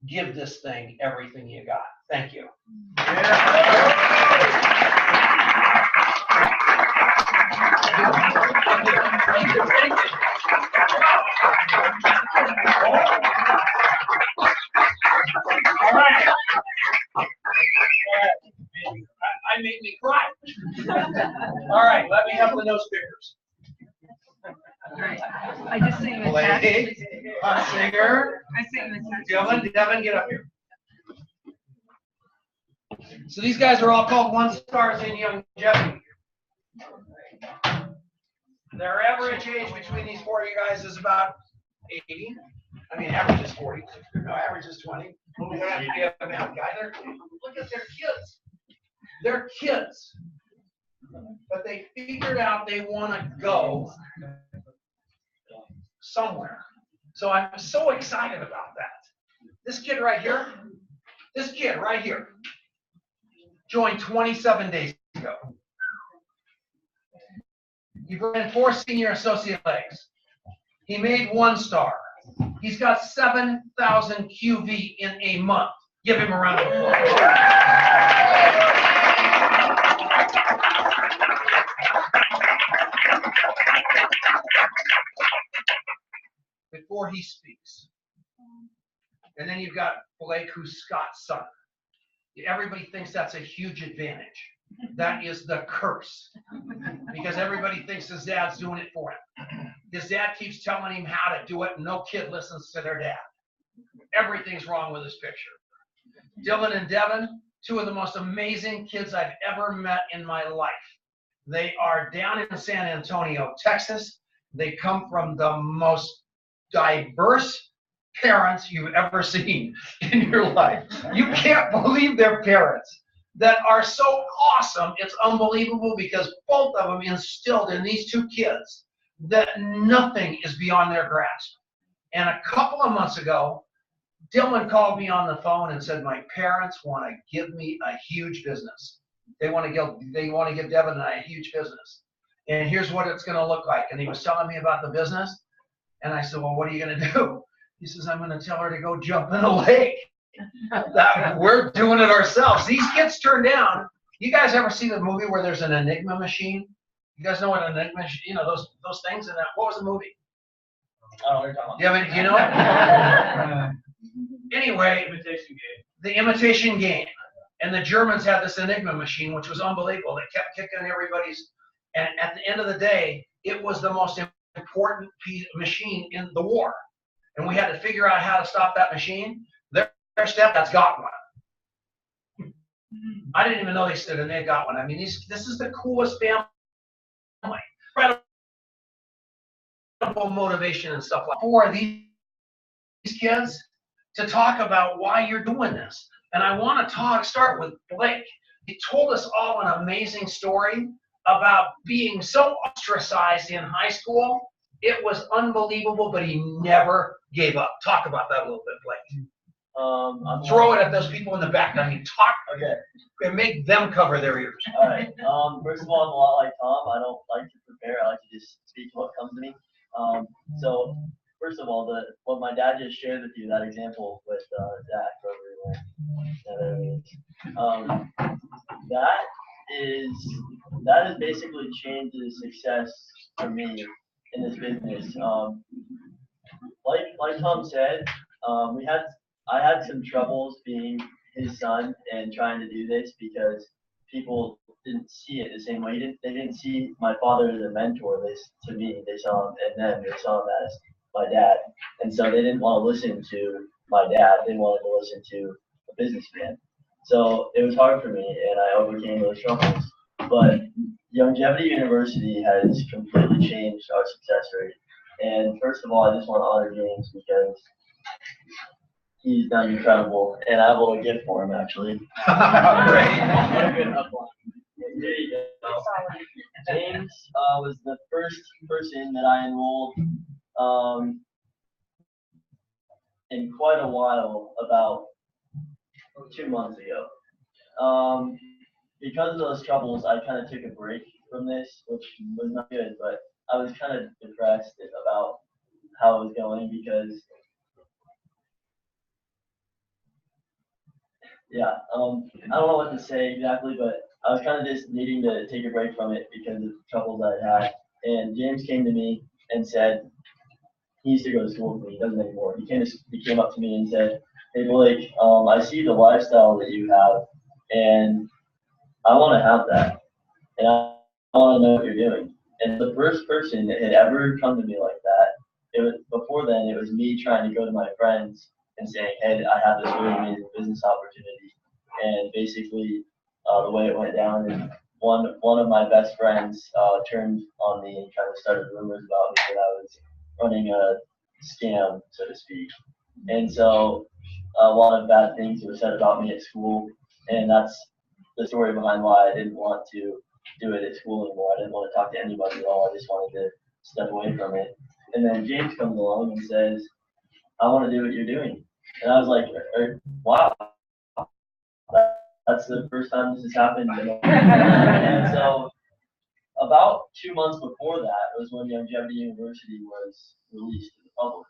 Give this thing everything you got. Thank you. All right. I made me cry. All right, let me have the nose pickers. All right. I just sent you a text. Blake, Singer, I sent you a text. Devin, get up here. So these guys are all called 1-stars in Youngevity. Their average age between these 4 of you guys is about 80. I mean, average is 40. No, average is 20. Look at their kids. They're kids. But they figured out they want to go somewhere. So I'm so excited about that. This kid right here, joined 27 days ago. He ran 4 senior associate legs. He made 1 star. He's got 7,000 QV in a month. Give him a round of applause. Before he speaks. And then you've got Blake, who's Scott's son. Everybody thinks that's a huge advantage. That is the curse. Because everybody thinks his dad's doing it for him. His dad keeps telling him how to do it, and no kid listens to their dad. Everything's wrong with this picture. Dylan and Devin, 2 of the most amazing kids I've ever met in my life. They are down in San Antonio, Texas. They come from the most diverse parents you've ever seen in your life. You can't believe their parents that are so awesome. It's unbelievable because both of them instilled in these 2 kids that nothing is beyond their grasp. And a couple of months ago, Dylan called me on the phone and said, my parents want to give me a huge business. They want to give Devin and I a huge business. And here's what it's going to look like. And he was telling me about the business. And I said, well, what are you going to do? He says, I'm going to tell her to go jump in a lake. We're doing it ourselves. These kids turn down. You guys ever see the movie where there's an Enigma machine? You guys know what an Enigma machine, you know, those things in that? What was the movie? I don't know what you're talking about. Yeah, you know? Anyway, the imitation game. And the Germans had this Enigma machine, which was unbelievable. They kept kicking everybody's, and at the end of the day, it was the most important machine in the war. And we had to figure out how to stop that machine. Their stepdad's got one. I didn't even know they stood and they got one. I mean, this is the coolest family. Incredible motivation and stuff like that. For these kids to talk about why you're doing this. And I want to start with Blake. He told us all an amazing story about being so ostracized in high school. It was unbelievable, but he never gave up. Talk about that a little bit, Blake. Throw it at those people in the back. I mean, talk. Okay. And make them cover their ears. All right. First of all, I'm a lot like Tom. I don't like to prepare. I like to just speak what comes to me. So first of all, what my dad just shared with you, that example with Zach over that has basically changed the success for me in this business. Like Tom said, I had some troubles being his son and trying to do this because people didn't see it the same way. They didn't see my father as a mentor. To me, they saw him, and then they saw him as my dad, and so they didn't want to listen to my dad. They wanted to listen to a businessman. So it was hard for me, and I overcame those troubles. But Youngevity University has completely changed our success rate. And first of all, I just want to honor James because he's done incredible, and I have a little gift for him actually. Great. There you go. James was the first person that I enrolled in quite a while, about 2 months ago. Because of those troubles, I kind of took a break from this, which was not good, but I was kind of depressed about how it was going because, yeah, I don't know what to say exactly, but I was kind of just needing to take a break from it because of the troubles I had. And James came to me and said he used to go to school with me. He doesn't anymore. He came up to me and said, "Hey Blake, I see the lifestyle that you have, and I want to have that, and I want to know what you're doing." And the first person that had ever come to me like that, before then it was me trying to go to my friends and saying, "Hey, I have this really amazing business opportunity." And basically, the way it went down is one of my best friends turned on me and kind of started rumors about me that I was running a scam, so to speak. And so a lot of bad things were said about me at school, and that's the story behind why I didn't want to do it at school anymore. I didn't want to talk to anybody at all. I just wanted to step away from it. And then James comes along and says, "I want to do what you're doing." And I was like, wow, that's the first time this has happened. And so about 2 months before that was when Youngevity University was released to the public.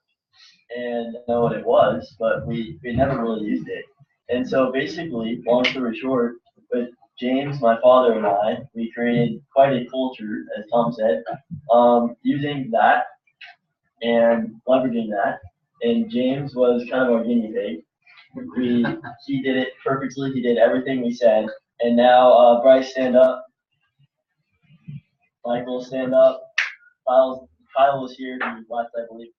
And I know what it was, but we never really used it. And so basically, long story short, with James, my father, and I, we created quite a culture, as Tom said, using that and leveraging that. And James was kind of our guinea pig. He did it perfectly. He did everything we said. And now, Bryce, stand up. Michael, stand up. Kyle was here. He left, I believe.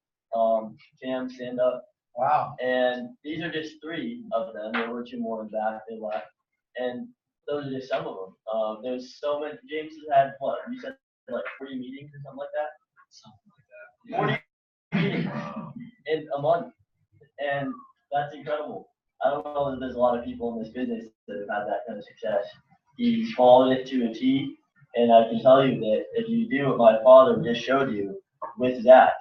Cam, stand up. Wow. And these are just 3 of them. There were 2 more in the back. They left. And those are just some of them. There's so many. James has had, what, you said like 40 meetings or something like that? Something like that. 40 meetings in a month. And that's incredible. I don't know that there's a lot of people in this business that have had that kind of success. He's followed it to a T. And I can tell you that if you do what my father just showed you with Zach,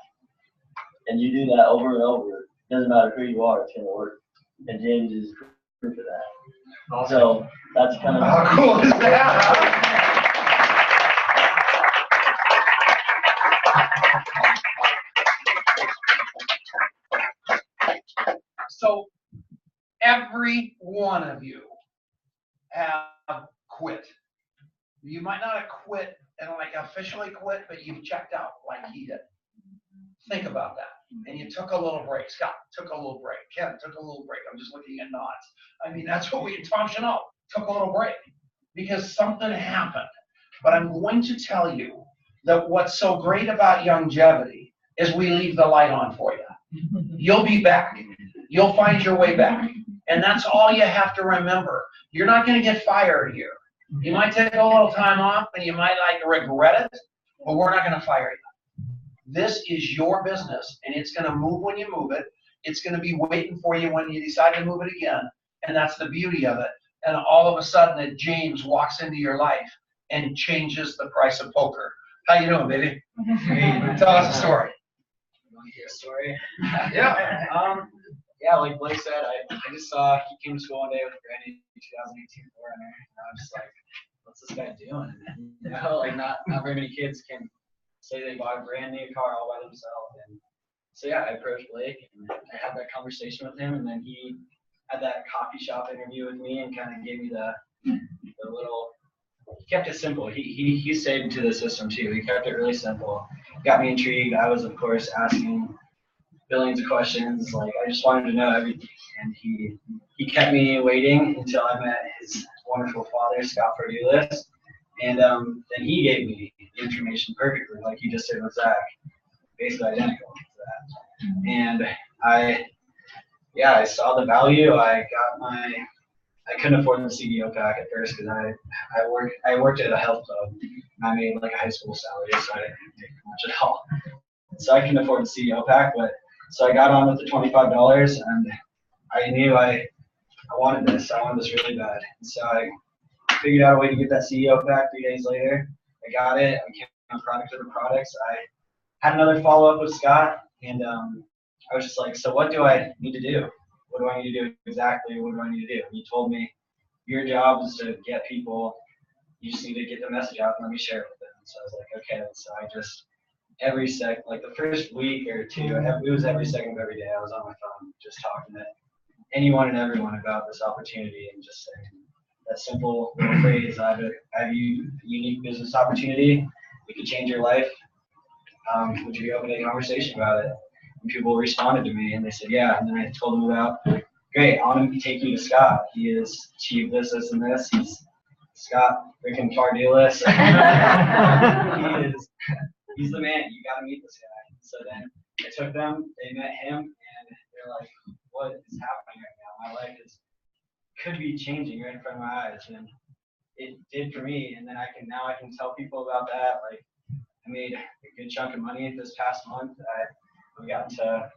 and you do that over and over, it doesn't matter who you are, it's going to work. And James is proof of that. Awesome. So that's kind of how cool is that? So every one of you have quit. You might not have quit and like officially quit, but you've checked out like he did. Think about that. And you took a little break. Scott took a little break. Ken took a little break. I'm just looking at nods. I mean, that's what Tom Chanel took a little break because something happened. But I'm going to tell you that what's so great about Youngevity is we leave the light on for you. You'll be back. You'll find your way back. And that's all you have to remember. You're not going to get fired here. You might take a little time off and you might like regret it, but we're not going to fire you. This is your business and it's going to move when you move it. It's going to be waiting for you when you decide to move it again. And that's the beauty of it. And all of a sudden that James walks into your life and changes the price of poker. How you doing, baby? Tell us a story. You want to hear a story? Yeah. Yeah, like Blake said, I just saw he came to school one day with a brand new 2018 4runner, and I was just like, what's this guy doing? You know, like not very many kids can say they bought a brand new car all by themselves. And so yeah, I approached Blake and I had that conversation with him, and then he had that coffee shop interview with me and kind of gave me the little. He kept it simple. He stayed to the system too. He kept it really simple. Got me intrigued. I was of course asking billions of questions. Like I just wanted to know everything, and he kept me waiting until I met his wonderful father, Scott Fardulis, and then he gave me the information perfectly, like he just did with Zach, basically identical to that. And I saw the value. I couldn't afford the CDO pack at first because I worked at a health club. And I made like a high school salary, so I didn't make much at all. So I couldn't afford the CDO pack, but so I got on with the $25, and I knew I wanted this. I wanted this really bad. And so I figured out a way to get that CEO pack 3 days later. I got it. I became a product of the products. I had another follow-up with Scott, and I was just like, so what do I need to do? What do I need to do exactly? What do I need to do? And he told me, your job is to get people. You just need to get the message out and let me share it with them. So I was like, okay. So I just like the first week or two, it was every second of every day I was on my phone just talking to anyone and everyone about this opportunity and just saying that simple little phrase, I have a unique business opportunity. It could change your life. Would you be open to a conversation about it? And people responded to me and they said, yeah. And then I told them about, great, I want to take you to Scott. He has achieved this, this, and this. He's Scott freaking Fardulis. He's the man. You got to meet this guy. So then I took them. They met him, and they're like, "What is happening right now? My life could be changing right in front of my eyes." And it did for me. And then I can tell people about that. Like I made a good chunk of money this past month. I've gotten to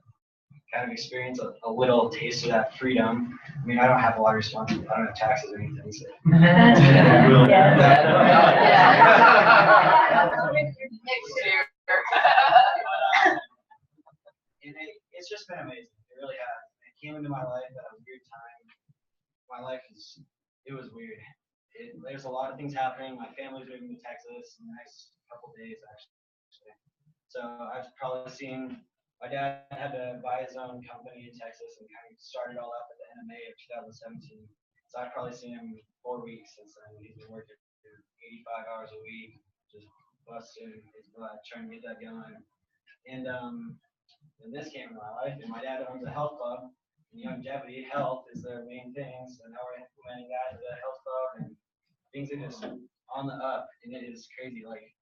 kind of experience a little taste of that freedom. I mean, I don't have a lot of responsibility. I don't have taxes or anything. So. And it's just been amazing. It really has. It came into my life at a weird time. My life it was weird. There's a lot of things happening. My family's moving to Texas in the next couple days, actually. So I've probably seen, my dad had to buy his own company in Texas and kind of started all up at the end of May of 2017. So I've probably seen him 4 weeks since then. He's been working 85 hours a week, just busting his butt, trying to get that going. And this came in my life, and my dad owns a health club. And Youngevity, health is their main thing. So now we're implementing that at the health club, and things are just on the up, and it is crazy. Like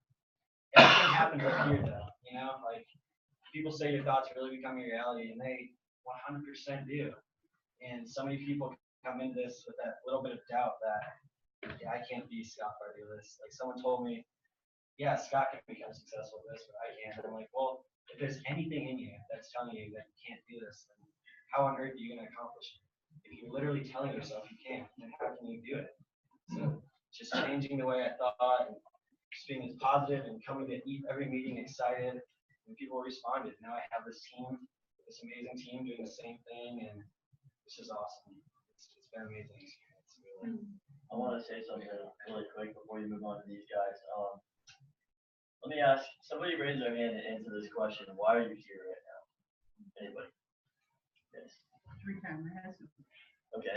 everything happens up here, though. You know, like people say your thoughts really become your reality, and they 100% do. And so many people come into this with that little bit of doubt that yeah, I can't be Scott Fardulis. Like someone told me, yeah, Scott can become successful at this, but I can't. And I'm like, well, if there's anything in you that's telling you that you can't do this, then how on earth are you going to accomplish it? If you're literally telling yourself you can't, then how can you do it? So just changing the way I thought and just being as positive and coming to every meeting excited, and people responded. Now I have this team, this amazing team doing the same thing, and it's just awesome. It's been an amazing experience. Really. I want to say something really quick before you move on to these guys. Let me ask, somebody raise their hand and answer this question. Why are you here right now? Anybody? Yes. Retire my husband. Okay.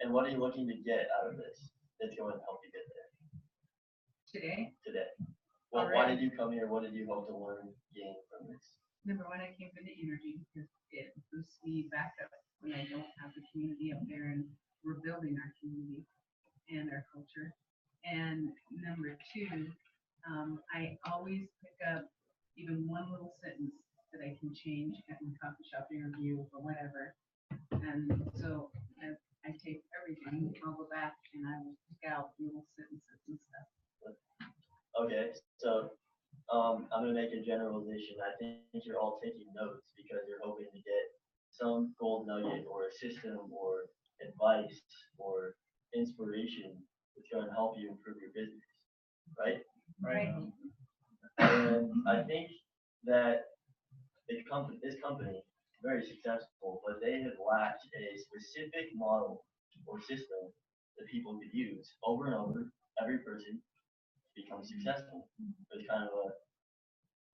And what are you looking to get out of this that's going to help you get there? Today. Well, why did you come here? What did you hope to learn, gain from this? Number one, I came for the energy because it boosts me back up when I don't have the community up there, and we're building our community and our culture. And number two, I always pick up even one little sentence that I can change at my coffee shop interview or whatever. And so I take everything, I'll go back and I will pick out little sentences and stuff. Okay, so I'm going to make a generalization. I think you're all taking notes because you're hoping to get some gold nugget or a system or advice or inspiration that's going to help you improve your business, right? Right. And I think that this company, very successful, but they have lacked a specific model or system that people could use over and over. Every person becomes successful. It's kind of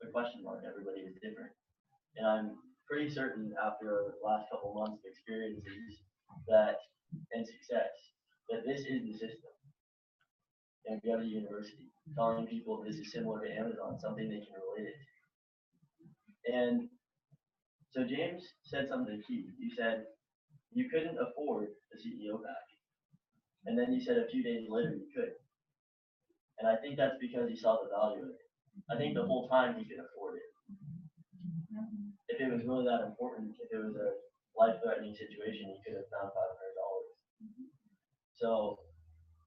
a question mark. Everybody is different. And I'm pretty certain after the last couple months of experiences and success, that this is the system. And we have a university telling people this is similar to Amazon, something they can relate it to. And so James said something key. You said you couldn't afford the CEO package. And then you said a few days later you could. And I think that's because he saw the value of it. I think the whole time he could afford it. If it was really that important, if it was a life-threatening situation, he could have found $500. So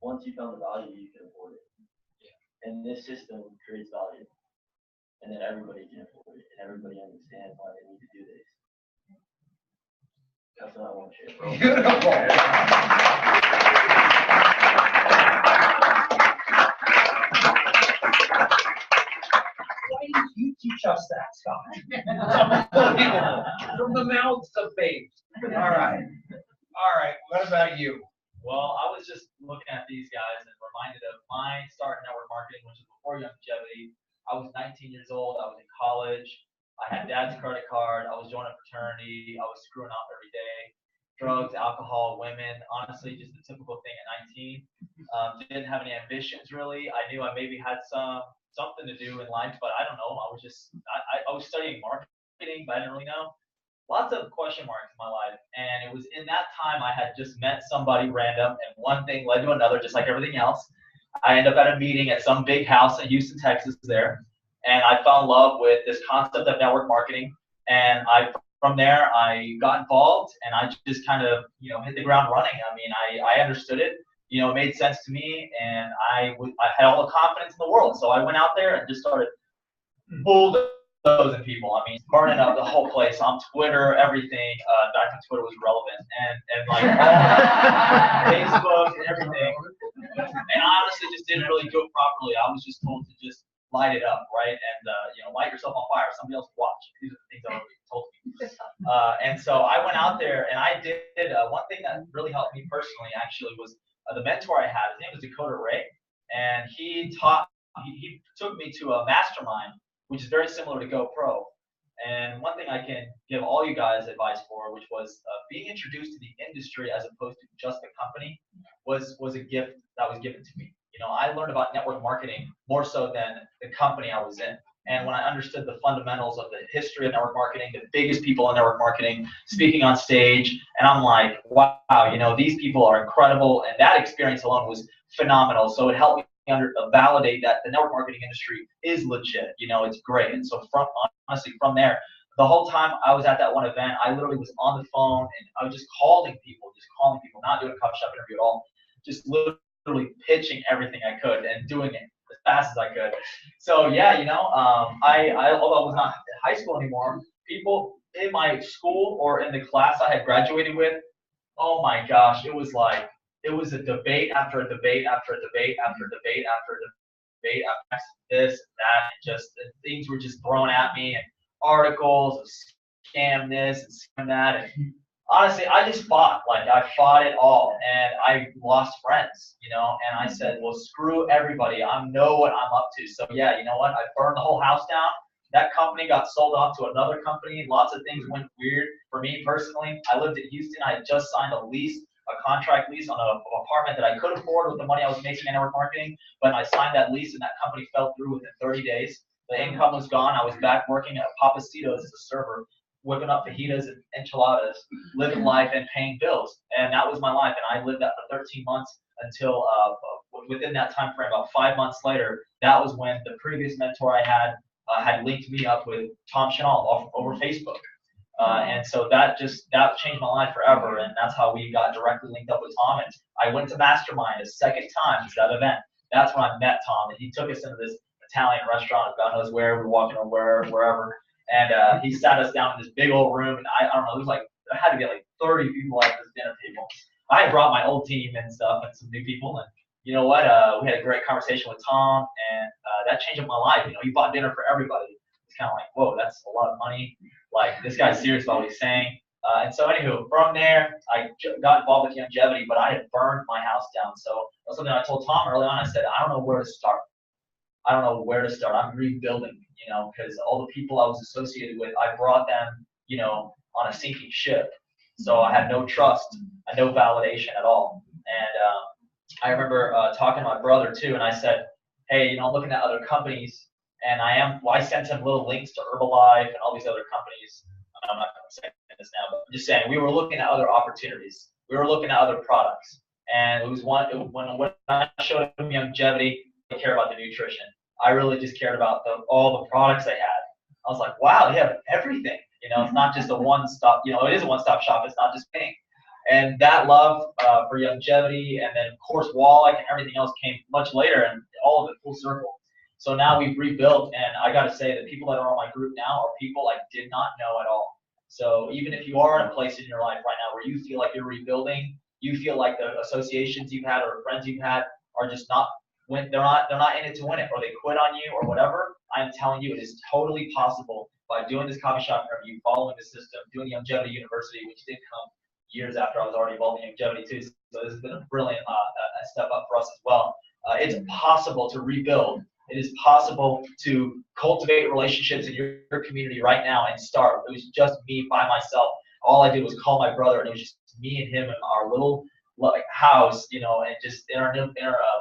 once you found the value, you can afford it. And this system creates value. And then everybody can afford it, and everybody understands why they need to do this. That's what I want to share. Beautiful. Why didn't you teach us that, Scott? From the mouths of babes. All right. All right. What about you? Well, I was just looking at these guys and reminded of my start in network marketing, which was before Youngevity. I was 19 years old. I was in college. I had dad's credit card. I was joining a fraternity. I was screwing up every day. Drugs, alcohol, women. Honestly, just the typical thing at 19. Didn't have any ambitions really. I knew I maybe had something to do in life, but I don't know. I was just I was studying marketing, but I didn't really know. Lots of question marks in my life, and it was in that time I had just met somebody random, and one thing led to another, just like everything else. I ended up at a meeting at some big house in Houston, Texas there, and I fell in love with this concept of network marketing, and from there I got involved, and I just kind of hit the ground running. I mean, I understood it, it made sense to me, and I had all the confidence in the world, so I went out there and just started bulldozing people. I mean, burning up the whole place on Twitter, everything. Back when Twitter was relevant, and like Facebook and everything. And I honestly just didn't really do it properly. I was just told to just light it up, right? And light yourself on fire. Somebody else watch. These are the things I already told me. And so I went out there and I did one thing that really helped me personally. Actually, was the mentor I had. His name was Dakota Ray, and he took me to a mastermind, which is very similar to GoPro. And one thing I can give all you guys advice for, which was being introduced to the industry as opposed to just the company, was a gift that was given to me. I learned about network marketing more so than the company I was in. And when I understood the fundamentals of the history of network marketing, the biggest people in network marketing speaking on stage, and I'm like, wow, these people are incredible. And that experience alone was phenomenal. So it helped me validate that the network marketing industry is legit. It's great. And so honestly, from there, the whole time I was at that one event, I literally was on the phone and I was just calling people, not doing a coffee shop interview at all, just literally pitching everything I could and doing it as fast as I could. So yeah, I although I was not in high school anymore, people in my school or in the class I had graduated with, oh my gosh, it was a debate after a debate after a debate after a debate after a debate after this, that, and just things were just thrown at me, and articles of scam this and scam that, and honestly, I just fought. I fought it all, and I lost friends, and I said, well, screw everybody. I know what I'm up to. So yeah, you know what? I burned the whole house down. That company got sold off to another company. Lots of things went weird for me personally. I lived in Houston. I had just signed a contract lease on an apartment that I could afford with the money I was making in network marketing, but I signed that lease and that company fell through within 30 days. The income was gone. I was back working at Papacitos as a server, whipping up fajitas and enchiladas, living life and paying bills. And that was my life. And I lived that for 13 months until within that time frame, about 5 months later, that was when the previous mentor I had linked me up with Tom Chanel over Facebook. And so that changed my life forever. And that's how we got directly linked up with Tom. And I went to Mastermind a second time to that event. That's when I met Tom. And he took us into this Italian restaurant, God knows where, we were walking or wherever. And he sat us down in this big old room, and I don't know, there had to be 30 people at this dinner table. I had brought my old team and stuff and some new people, and you know what? We had a great conversation with Tom, and that changed my life. He bought dinner for everybody. It's kind of like, whoa, that's a lot of money. This guy's serious about what he's saying. And so anywho, from there, I got involved with Youngevity, but I had burned my house down. So that's something I told Tom early on. I said, I don't know where to start. I don't know where to start. I'm rebuilding, you know, because all the people I was associated with, I brought them, you know, on a sinking ship. So I had no trust and no validation at all. And I remember talking to my brother too, and I said, hey, you know, I'm looking at other companies, and I sent him little links to Herbalife and all these other companies. I'm not going to say this now, but I'm just saying we were looking at other opportunities. We were looking at other products, and it was when I showed him Youngevity, I care about the nutrition. I really just cared about all the products they had. I was like, wow, they have everything. You know, it's not just a one-stop. You know, it is a one-stop shop. It's not just pink. And that love for Youngevity, and then of course Wallach and everything else came much later, and all of it full circle. So now we've rebuilt, and I got to say the people that are on my group now are people I did not know at all. So even if you are in a place in your life right now where you feel like you're rebuilding, you feel like the associations you've had or friends you've had are just not they're not in it to win it, or they quit on you or whatever. I'm telling you, it is totally possible by doing this coffee shop interview, following the system, doing Youngevity University, which did come years after I was already involved in Youngevity too. So this has been a brilliant step up for us as well. It's possible to rebuild. It is possible to cultivate relationships in your community right now and start. It was just me by myself. All I did was call my brother, and it was just me and him in our little house, you know, and just in our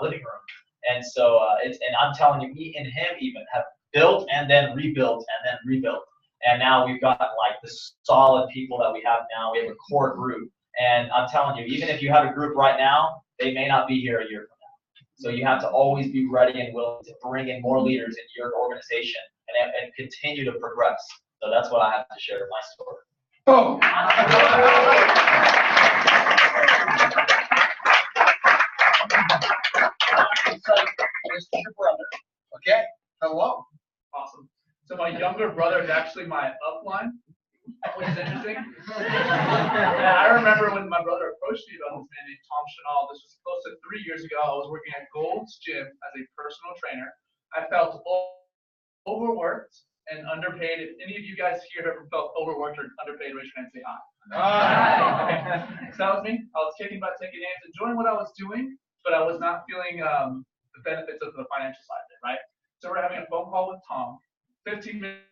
living room. And so and I'm telling you, me and him even have built and then rebuilt and then rebuilt. And now we've got like the solid people that we have now. We have a core group. And I'm telling you, even if you have a group right now, they may not be here a year from now. So you have to always be ready and willing to bring in more leaders into your organization and continue to progress. So that's what I have to share my story. Oh. This is your brother. Okay. Hello. Awesome. So my younger brother is actually my upline, which is interesting. And I remember when my brother approached me about this man named Tom Chanel. This was close to 3 years ago. I was working at Gold's Gym as a personal trainer. I felt overworked and underpaid. If any of you guys here ever felt overworked or underpaid, raise your hand and say hi. Okay. So that was me. I was kicking butt, taking names, enjoying what I was doing, but I was not feeling the benefits of the financial side of it, right? So we're having a phone call with Tom. 15 minutes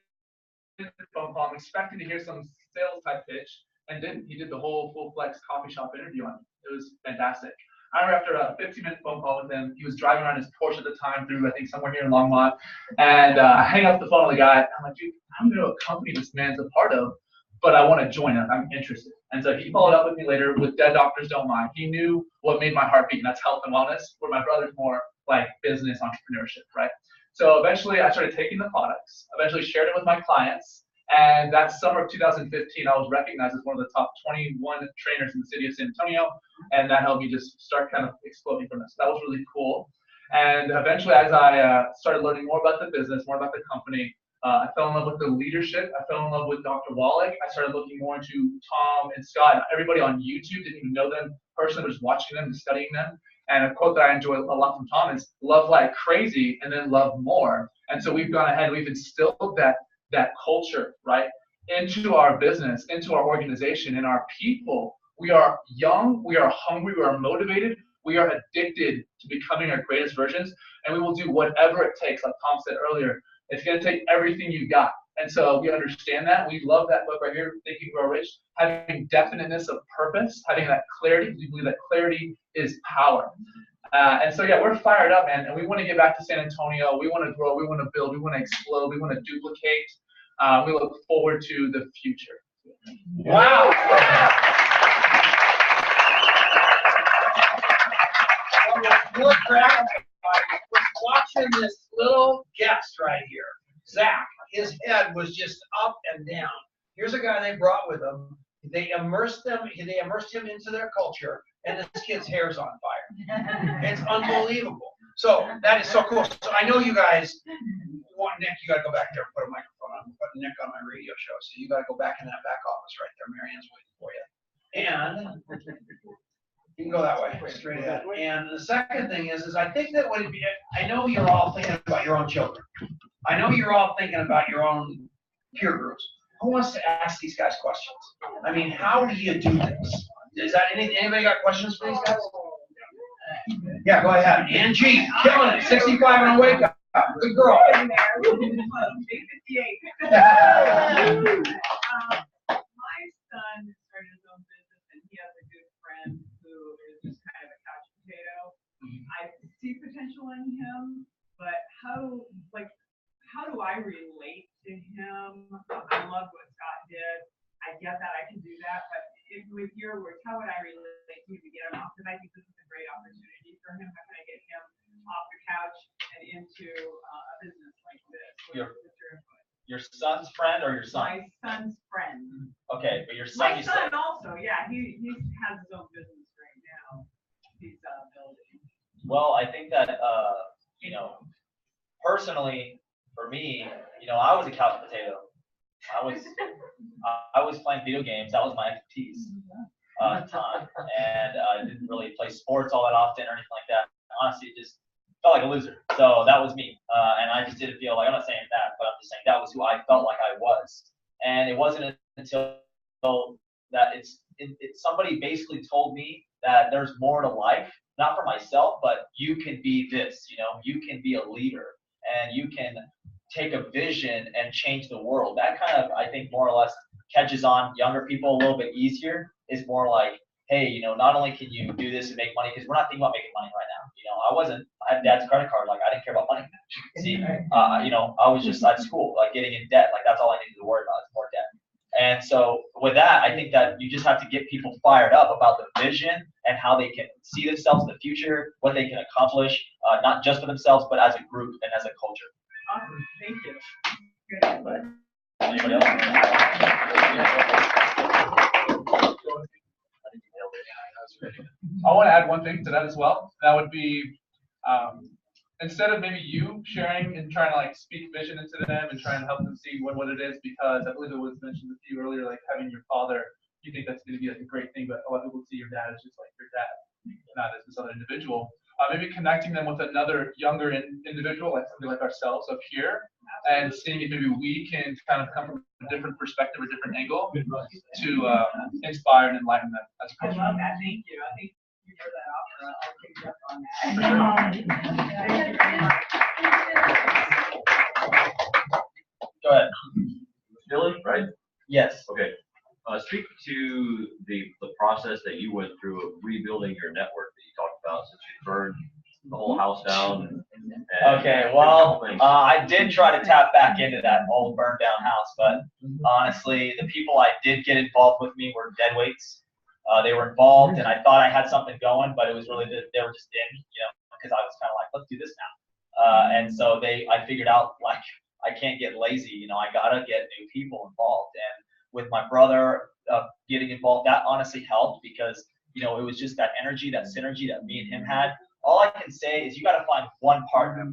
phone call. I'm expecting to hear some sales type pitch, and didn't. He did the whole full flex coffee shop interview on me. It was fantastic. I remember after a 15-minute phone call with him, he was driving around his Porsche at the time through, I think, somewhere here in Longmont, and I hang up the phone with the guy. I'm like, dude, I don't know a company this man's a part of, but I want to join him. I'm interested. And so he followed up with me later with Dead Doctors Don't Lie. He knew what made my heart beat, and that's health and wellness, where my brother's more like business entrepreneurship, right? So eventually I started taking the products, eventually shared it with my clients, and that summer of 2015, I was recognized as one of the top 21 trainers in the city of San Antonio, and that helped me just start kind of exploding from this. That was really cool. And eventually, as I started learning more about the business, more about the company, I fell in love with the leadership. I fell in love with Dr. Wallach. I started looking more into Tom and Scott. Everybody on YouTube didn't even know them personally, was watching them and studying them. And a quote that I enjoy a lot from Tom is love like crazy and then love more. And so we've gone ahead, we've instilled that culture, right, into our business, into our organization, and our people. We are young, we are hungry, we are motivated, we are addicted to becoming our greatest versions, and we will do whatever it takes. Like Tom said earlier, it's going to take everything you got. And so we understand that. We love that book right here, Think and Grow Rich, having definiteness of purpose, having that clarity. We believe that clarity is power. And so, yeah, we're fired up, man. And we want to get back to San Antonio. We want to grow. We want to build. We want to explode. We want to duplicate. We look forward to the future. Wow. We're watching this little guest right here, Zach. His head was just up and down. Here's a guy they brought with them. They immersed him into their culture, and this kid's hair's on fire. It's unbelievable. So that is so cool. So I know you guys want Nick. You got to go back there and put a microphone on. I'm putting Nick on my radio show, so you got to go back in that back office right there. Marianne's waiting for you. And you can go that way, straight ahead. And the second thing is I think that would be. I know you're all thinking about your own children. I know you're all thinking about your own peer groups. Who wants to ask these guys questions? I mean, how do you do this? Is that anybody got questions for these guys? Yeah, go ahead. Angie, killing it. 65 and awake, Good girl. My son started his own business, and he has a good friend who is just kind of a couch potato. I see potential in him, but how do I relate to him? I love what Scott did. I get that I can do that, but with your words, how would I relate to him to get him off? Because I think this is a great opportunity for him. How can I get him off the couch and into a business like this? What's your input? Your son's friend or your son? My son's friend. Okay, but your son. My son also, yeah, he has his own business right now. He's building. Well, I think that personally, for me, I was a couch potato. I was playing video games. That was my expertise at the time, and I didn't really play sports all that often or anything like that. Honestly, it just felt like a loser. So that was me, and I just didn't feel like, I'm not saying that, but I'm just saying that was who I felt like I was. And it wasn't until that somebody basically told me that there's more to life, not for myself, but you can be this. You can be a leader, and you can take a vision and change the world. That kind of, I think, more or less catches on younger people a little bit easier. Is more like, hey, not only can you do this and make money, because we're not thinking about making money right now. I had dad's credit card. Like, I didn't care about money. See, I was just at school, like getting in debt. Like, that's all I needed to worry about is more debt. And so with that, I think that you just have to get people fired up about the vision and how they can see themselves in the future, what they can accomplish, not just for themselves, but as a group and as a culture. Awesome, thank you. Good input. Anybody else? I want to add one thing to that as well. That would be, instead of maybe you sharing and trying to like speak vision into them and trying to help them see what it is, because I believe it was mentioned to you earlier, like having your father, you think that's going to be like a great thing, but a lot of people see your dad as just like your dad, not as this other individual. Maybe connecting them with another younger individual, like somebody like ourselves up here, and seeing if maybe we can kind of come from a different perspective or different angle to inspire and enlighten them. That's I love that. Thank you. I think you heard that offer. I'll take you up on that. Thank you very much. Go ahead. Billy, right? Yes. Okay. Speak to the process that you went through of rebuilding your network that you talked about since you burned the whole house down. Okay, well, I did try to tap back into that old burned down house, but honestly, the people I did get involved with me were dead weights. They were involved, and I thought I had something going, but it was really they were just in, because I was kind of like, let's do this now. And so I figured out, like, I can't get lazy. I gotta get new people involved. And with my brother getting involved, that honestly helped because, it was just that energy, that synergy that me and him had. All I can say is you got to find one partner.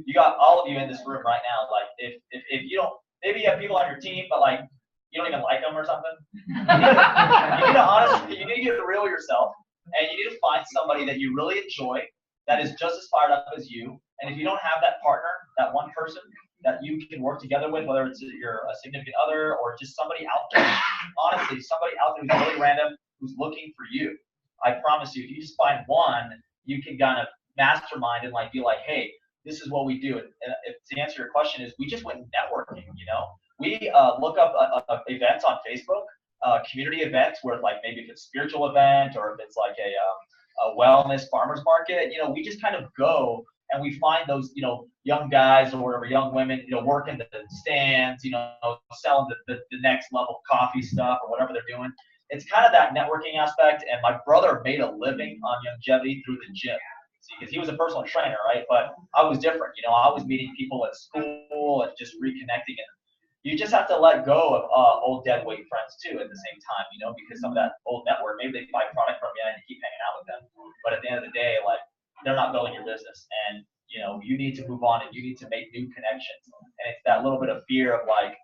You got all of you in this room right now. Like, if you don't, maybe you have people on your team, but like you don't even like them or something. You need to get real yourself, and you need to find somebody that you really enjoy, that is just as fired up as you. And if you don't have that partner, that one person that you can work together with, whether it's a significant other or just somebody out there, honestly, somebody out there who's really random, who's looking for you. I promise you, if you just find one, you can kind of mastermind and like be like, hey, this is what we do. And if, to answer your question is, we just went networking. We look up events on Facebook, community events where like maybe if it's a spiritual event or if it's like a wellness farmers market, we just kind of go and we find those, young guys or whatever, young women, working the stands, selling the next level coffee stuff or whatever they're doing. It's kind of that networking aspect. And my brother made a living on Youngevity through the gym. Because he was a personal trainer, right? But I was different. I was meeting people at school and just reconnecting. And you just have to let go of old dead weight friends too at the same time, because some of that old network, maybe they buy product from you and you keep hanging out with them. But at the end of the day, like, they're not building your business. And, you need to move on and you need to make new connections. And it's that little bit of fear of like,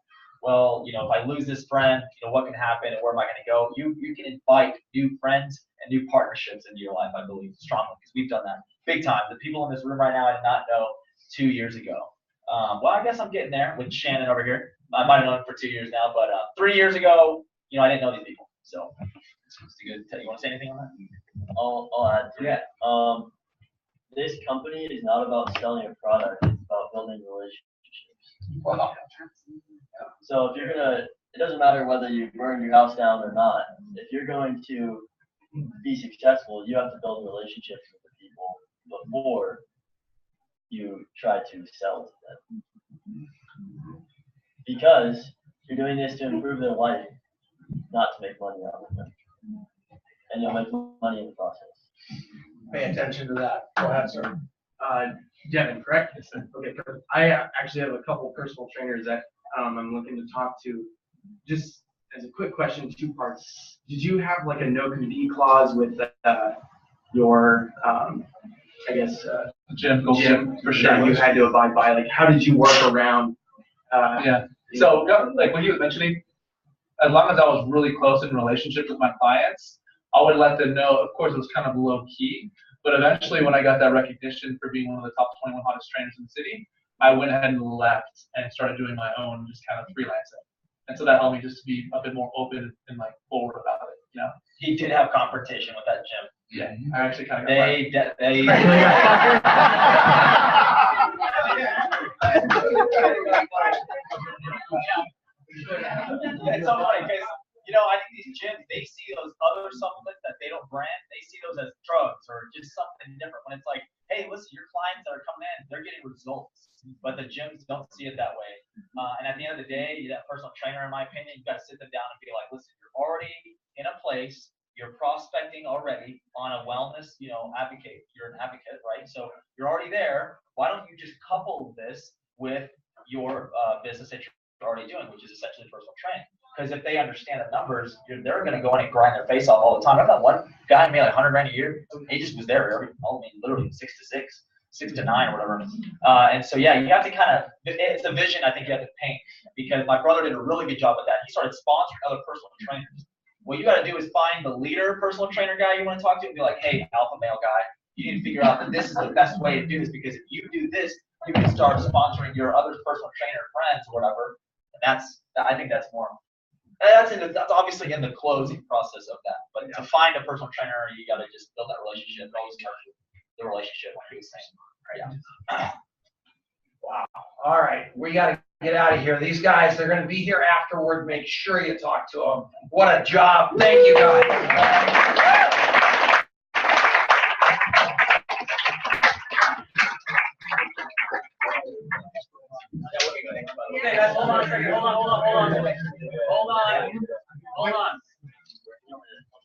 well, if I lose this friend, what can happen and where am I going to go? You can invite new friends and new partnerships into your life, I believe, strongly, because we've done that big time. The people in this room right now I did not know 2 years ago. Well, I guess I'm getting there with Shannon over here. I might have known him for 2 years now, but 3 years ago, I didn't know these people. So it's good. You want to say anything on that? I'll add to that. this company is not about selling a product, it's about building relationships. Well, So if you're gonna, it doesn't matter whether you burn your house down or not. If you're going to be successful, you have to build relationships with the people before you try to sell to them. Because you're doing this to improve their life, not to make money out of them. And you'll make money in the process. pay attention to that. Go ahead, sir. Devin, correct? Okay, perfect. I actually have a couple personal trainers that I'm looking to talk to. Just as a quick question, 2 parts. Did you have like a no compete clause with your, I guess, Gym, for that sure. you had to abide by? Like, how did you work around? Yeah. So, like when you were mentioning, as long as I was really close in relationship with my clients, I would let them know. Of course, it was kind of low key, but eventually, when I got that recognition for being one of the top 21 hottest trainers in the city, I went ahead and left and started doing my own, just kind of freelancing. And so that helped me just to be a bit more open and like forward about it. You know. He did have confrontation with that gym. Yeah. I actually kind of. It's so funny because, you know, I think these gyms, they see those other supplements that they don't brand, they see those as drugs or just something different. When it's like, hey, listen, your clients that are coming in, they're getting results, but the gyms don't see it that way. And at the end of the day, that personal trainer, in my opinion, you've got to sit them down and be like, listen, you're already in a place, you're prospecting already on a wellness, you know, advocate. You're an advocate, right? So you're already there. Why don't you just couple this with your business that you're already doing, which is essentially personal training? Because if they understand the numbers, they're going to go in and grind their face off all the time. I've got one guy made like 100 grand a year. He just was there literally 6 to 6, 6 to 9 or whatever. And so, yeah, you have to kind of, it's a vision I think you have to paint, because my brother did a really good job with that. He started sponsoring other personal trainers. What you got to do is find the leader personal trainer guy you want to talk to and be like, hey, alpha male guy, you need to figure out that this is the best way to do this, because if you do this, you can start sponsoring your other personal trainer friends or whatever. And I think that's more. That's obviously in the closing process of that. But to find a personal trainer, you got to just build that relationship. It always starts with the relationship, like he was saying. Yeah. Wow. All right. We got to get out of here. These guys, they're going to be here afterward. Make sure you talk to them. What a job. Thank you, guys. Okay, guys, hold on a second. Hold on.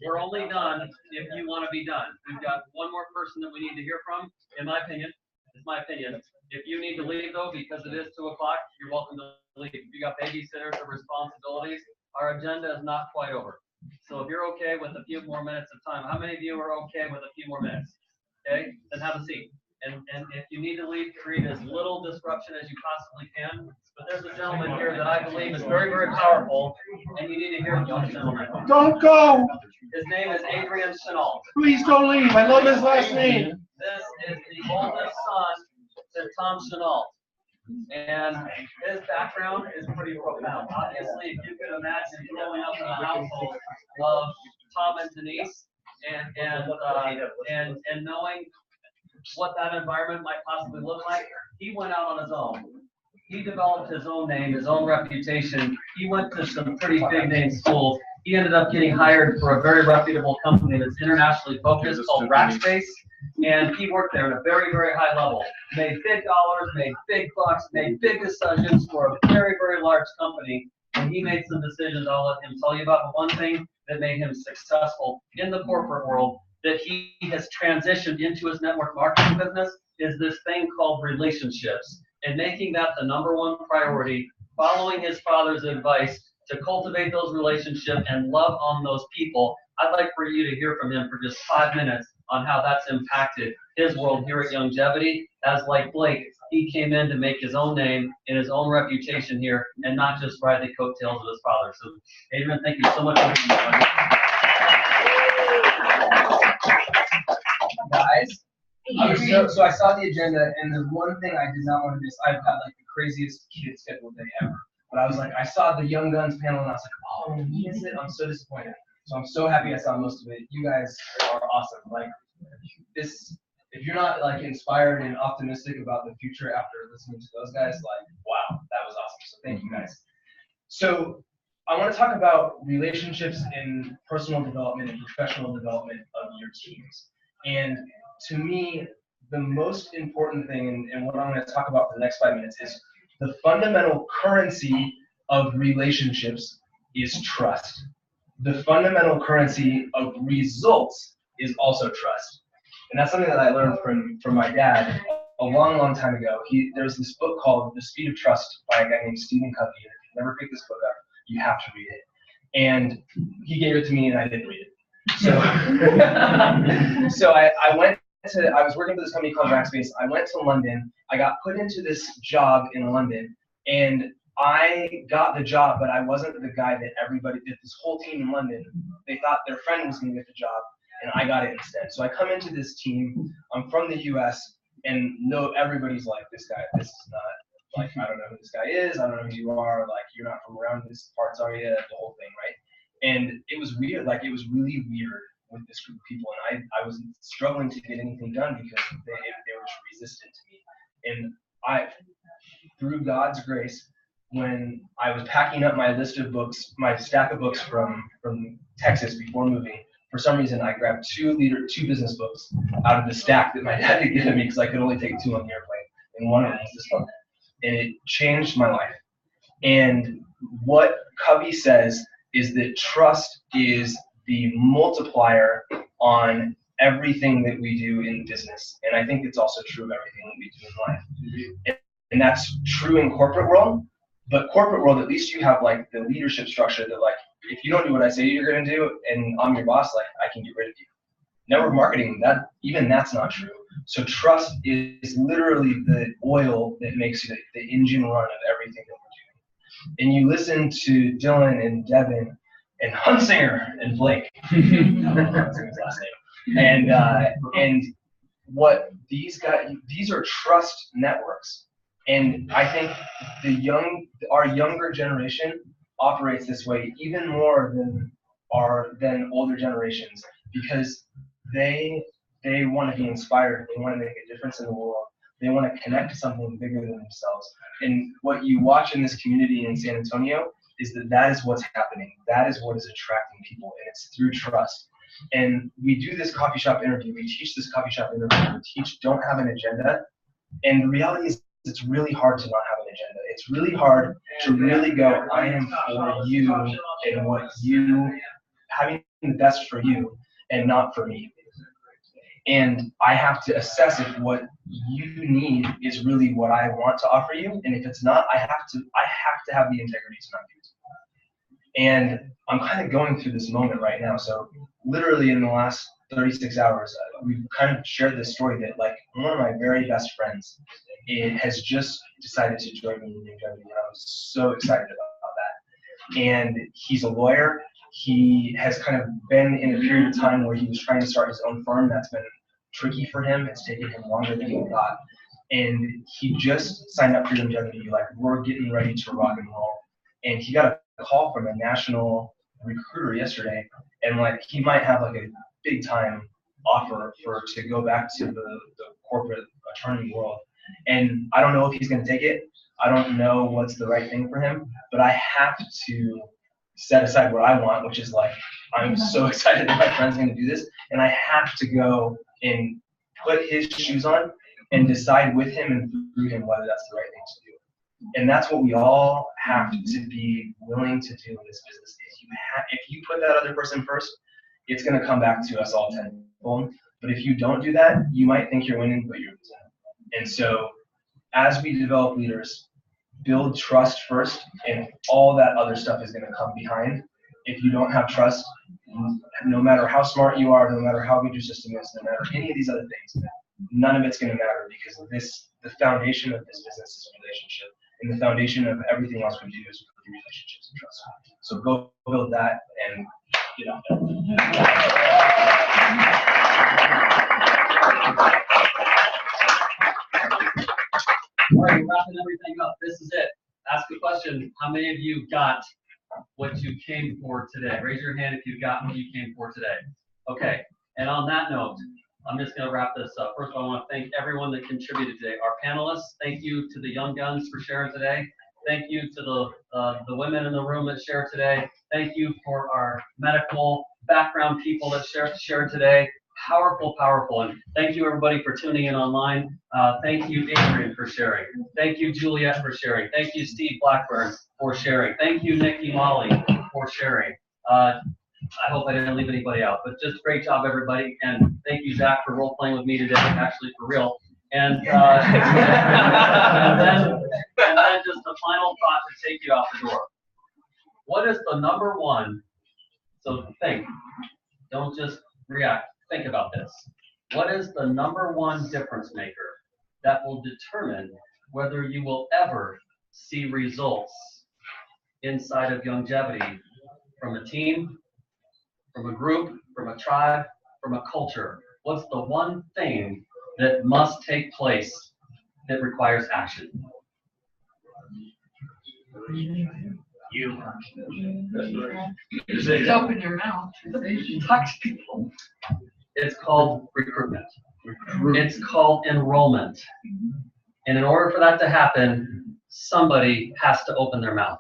We're only done if you want to be done. We've got one more person that we need to hear from, in my opinion. It's my opinion. If you need to leave, though, because it is 2 o'clock, you're welcome to leave. If you got babysitters or responsibilities, our agenda is not quite over. So if you're okay with a few more minutes of time, how many of you are okay with a few more minutes? Okay, then have a seat. And if you need to leave, create as little disruption as you possibly can. But there's a gentleman here that I believe is very, very powerful, and you need to hear from this gentleman. Don't go. His name is Adrian. Please don't leave. I love his last name. This is the oldest son to Tom Chenault. And his background is pretty profound. Obviously, if you could imagine growing up in a household of Tom and Denise and knowing what that environment might possibly look like, he went out on his own. He developed his own name, his own reputation. He went to some pretty big name schools. He ended up getting hired for a very reputable company that's internationally focused called Rackspace. And he worked there at a very, very high level. Made big dollars, made big bucks, made big decisions for a very, very large company. And he made some decisions I'll let him tell you about. But one thing that made him successful in the corporate world that he has transitioned into his network marketing business is this thing called relationships. And making that the #1 priority, following his father's advice to cultivate those relationships and love on those people. I'd like for you to hear from him for just 5 minutes on how that's impacted his world here at Youngevity. As like Blake, he came in to make his own name and his own reputation here and not just ride the coattails of his father. So, Adrian, thank you so much for being here. Guys, so I saw the agenda, and the one thing I did not want to miss, I've got like the craziest kid scheduled day ever. But I was like, I saw the Young Guns panel, and I was like, oh, I'm gonna miss it. I'm so disappointed. So I'm so happy I saw most of it. You guys are awesome. Like this, if you're not like inspired and optimistic about the future after listening to those guys, like, wow, that was awesome. So thank you guys. So I want to talk about relationships and personal development and professional development of your teams. And to me, the most important thing, and what I'm going to talk about for the next 5 minutes, is the fundamental currency of relationships is trust. The fundamental currency of results is also trust. And that's something that I learned from my dad a long time ago. There's this book called The Speed of Trust by a guy named Stephen Covey. And if you never pick this book up, you have to read it. And he gave it to me and I didn't read it. So, I was working for this company called Rackspace. I went to London. I got put into this job in London, and I got the job, but I wasn't the guy that everybody did. This whole team in London, they thought their friend was going to get the job, and I got it instead. So I come into this team. I'm from the U.S., and everybody's like, this guy, this is not, like, I don't know who this guy is. I don't know who you are. Like, you're not from around these parts, are you? The whole thing, right? And it was weird. Like, it was really weird with this group of people, and I was struggling to get anything done because they were resistant to me. And through God's grace, when I was packing up my list of books, my stack of books from Texas before moving, for some reason I grabbed two business books out of the stack that my dad had given me because I could only take 2 on the airplane, and one of them was this book, and it changed my life. And what Covey says is that trust is the multiplier on everything that we do in business. And I think it's also true of everything that we do in life. And that's true in corporate world, but corporate world, at least you have like the leadership structure that, like, if you don't do what I say you're gonna do and I'm your boss, like, I can get rid of you. Network marketing, that's not true. So trust is literally the oil that makes the engine run of everything that we're doing. And you listen to Dylan and Devin and Hunsinger and Blake. That's his last name. And what these are trust networks. And I think our younger generation operates this way even more than older generations, because they want to be inspired. They want to make a difference in the world. They want to connect to something bigger than themselves. And what you watch in this community in San Antonio is that is what's happening. That is what is attracting people, and it's through trust. And we do this coffee shop interview. We teach this coffee shop interview. We teach don't have an agenda. And the reality is it's really hard to not have an agenda. It's really hard to really go, I am for you and what you, having the best for you and not for me. And I have to assess if what you need is really what I want to offer you. And if it's not, I have to have the integrity to not do it. And I'm kind of going through this moment right now. So literally in the last 36 hours, we've kind of shared this story that, like, one of my very best friends has just decided to join me in Youngevity, and I was so excited about that. And he's a lawyer. He has kind of been in a period of time where he was trying to start his own firm. That's been tricky for him. It's taken him longer than he thought. And he just signed up for Youngevity, like, we're getting ready to rock and roll. And he got a call from a national recruiter yesterday, and, like, he might have like a big time offer to go back to the corporate attorney world. And I don't know if he's going to take it. I don't know what's the right thing for him, but I have to set aside what I want, which is, like, I'm so excited that my friend's going to do this, and I have to go and put his shoes on and decide with him and through him whether that's the right thing to do. And that's what we all have to be willing to do in this business. If you put that other person first, it's going to come back to us all tenfold. But if you don't do that, you might think you're winning, but you're losing. And so as we develop leaders, build trust first, and all that other stuff is going to come behind. If you don't have trust, no matter how smart you are, no matter how good your system is, no matter any of these other things, none of it's going to matter, because the foundation of this business is relationship. And the foundation of everything else we do is relationships and trust. So go build that and get out there. All right, wrapping everything up. This is it. Ask a question. How many of you got what you came for today? Raise your hand if you got what you came for today. Okay. And on that note, I'm just going to wrap this up. First of all, I want to thank everyone that contributed today. Our panelists, thank you to the young guns for sharing today. Thank you to the women in the room that shared today. Thank you for our medical background people that shared today. Powerful, powerful. And thank you everybody for tuning in online. Thank you, Adrian, for sharing. Thank you, Juliet, for sharing. Thank you, Steve Blackburn, for sharing. Thank you, Nikki Molly, for sharing. I hope I didn't leave anybody out, but just great job, everybody. And thank you, Zach, for role playing with me today, actually for real. And, and then just the final thought to take you out the door. What is the number one? So think, don't just react. Think about this. What is the number one difference maker that will determine whether you will ever see results inside of Youngevity from a team, from a group, from a tribe, from a culture? What's the one thing that must take place that requires action? You. Just open your mouth. Talk to people. It's called recruitment. It's called enrollment. And in order for that to happen, somebody has to open their mouth.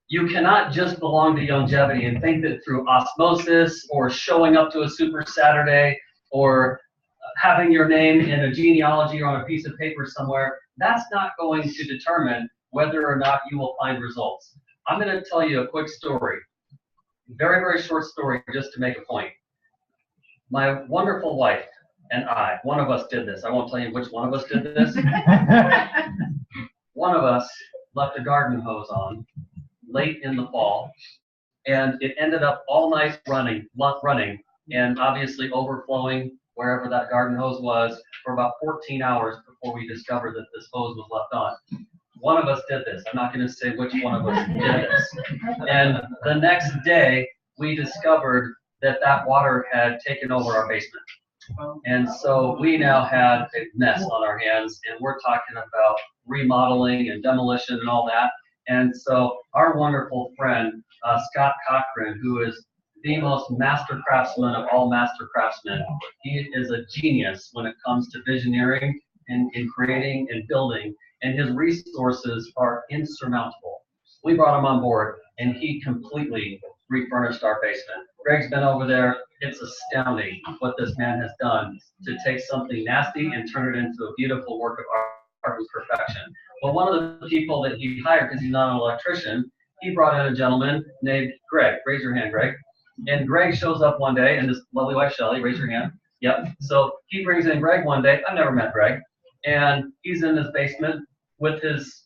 You cannot just belong to Youngevity and think that through osmosis or showing up to a Super Saturday or having your name in a genealogy or on a piece of paper somewhere, that's not going to determine whether or not you will find results. I'm going to tell you a quick story. Very, very short story just to make a point. My wonderful wife and I, one of us did this. I won't tell you which one of us did this. One of us left a garden hose on late in the fall, and it ended up all night running, and obviously overflowing wherever that garden hose was for about 14 hours before we discovered that this hose was left on. One of us did this. I'm not going to say which one of us did this. And the next day, we discovered that that water had taken over our basement. And so we now had a mess on our hands, and we're talking about remodeling and demolition and all that. And so our wonderful friend, Scott Cochran, who is the most master craftsman of all master craftsmen, he is a genius when it comes to visioneering and in creating and building, and his resources are insurmountable. We brought him on board, and he completely refurnished our basement. Greg's been over there. It's astounding what this man has done to take something nasty and turn it into a beautiful work of art with perfection. Well, one of the people that he hired, because he's not an electrician, he brought in a gentleman named Greg. Raise your hand, Greg. And Greg shows up one day, and his lovely wife, Shelly, raise your hand. Yep. So he brings in Greg one day. I've never met Greg. And he's in his basement with his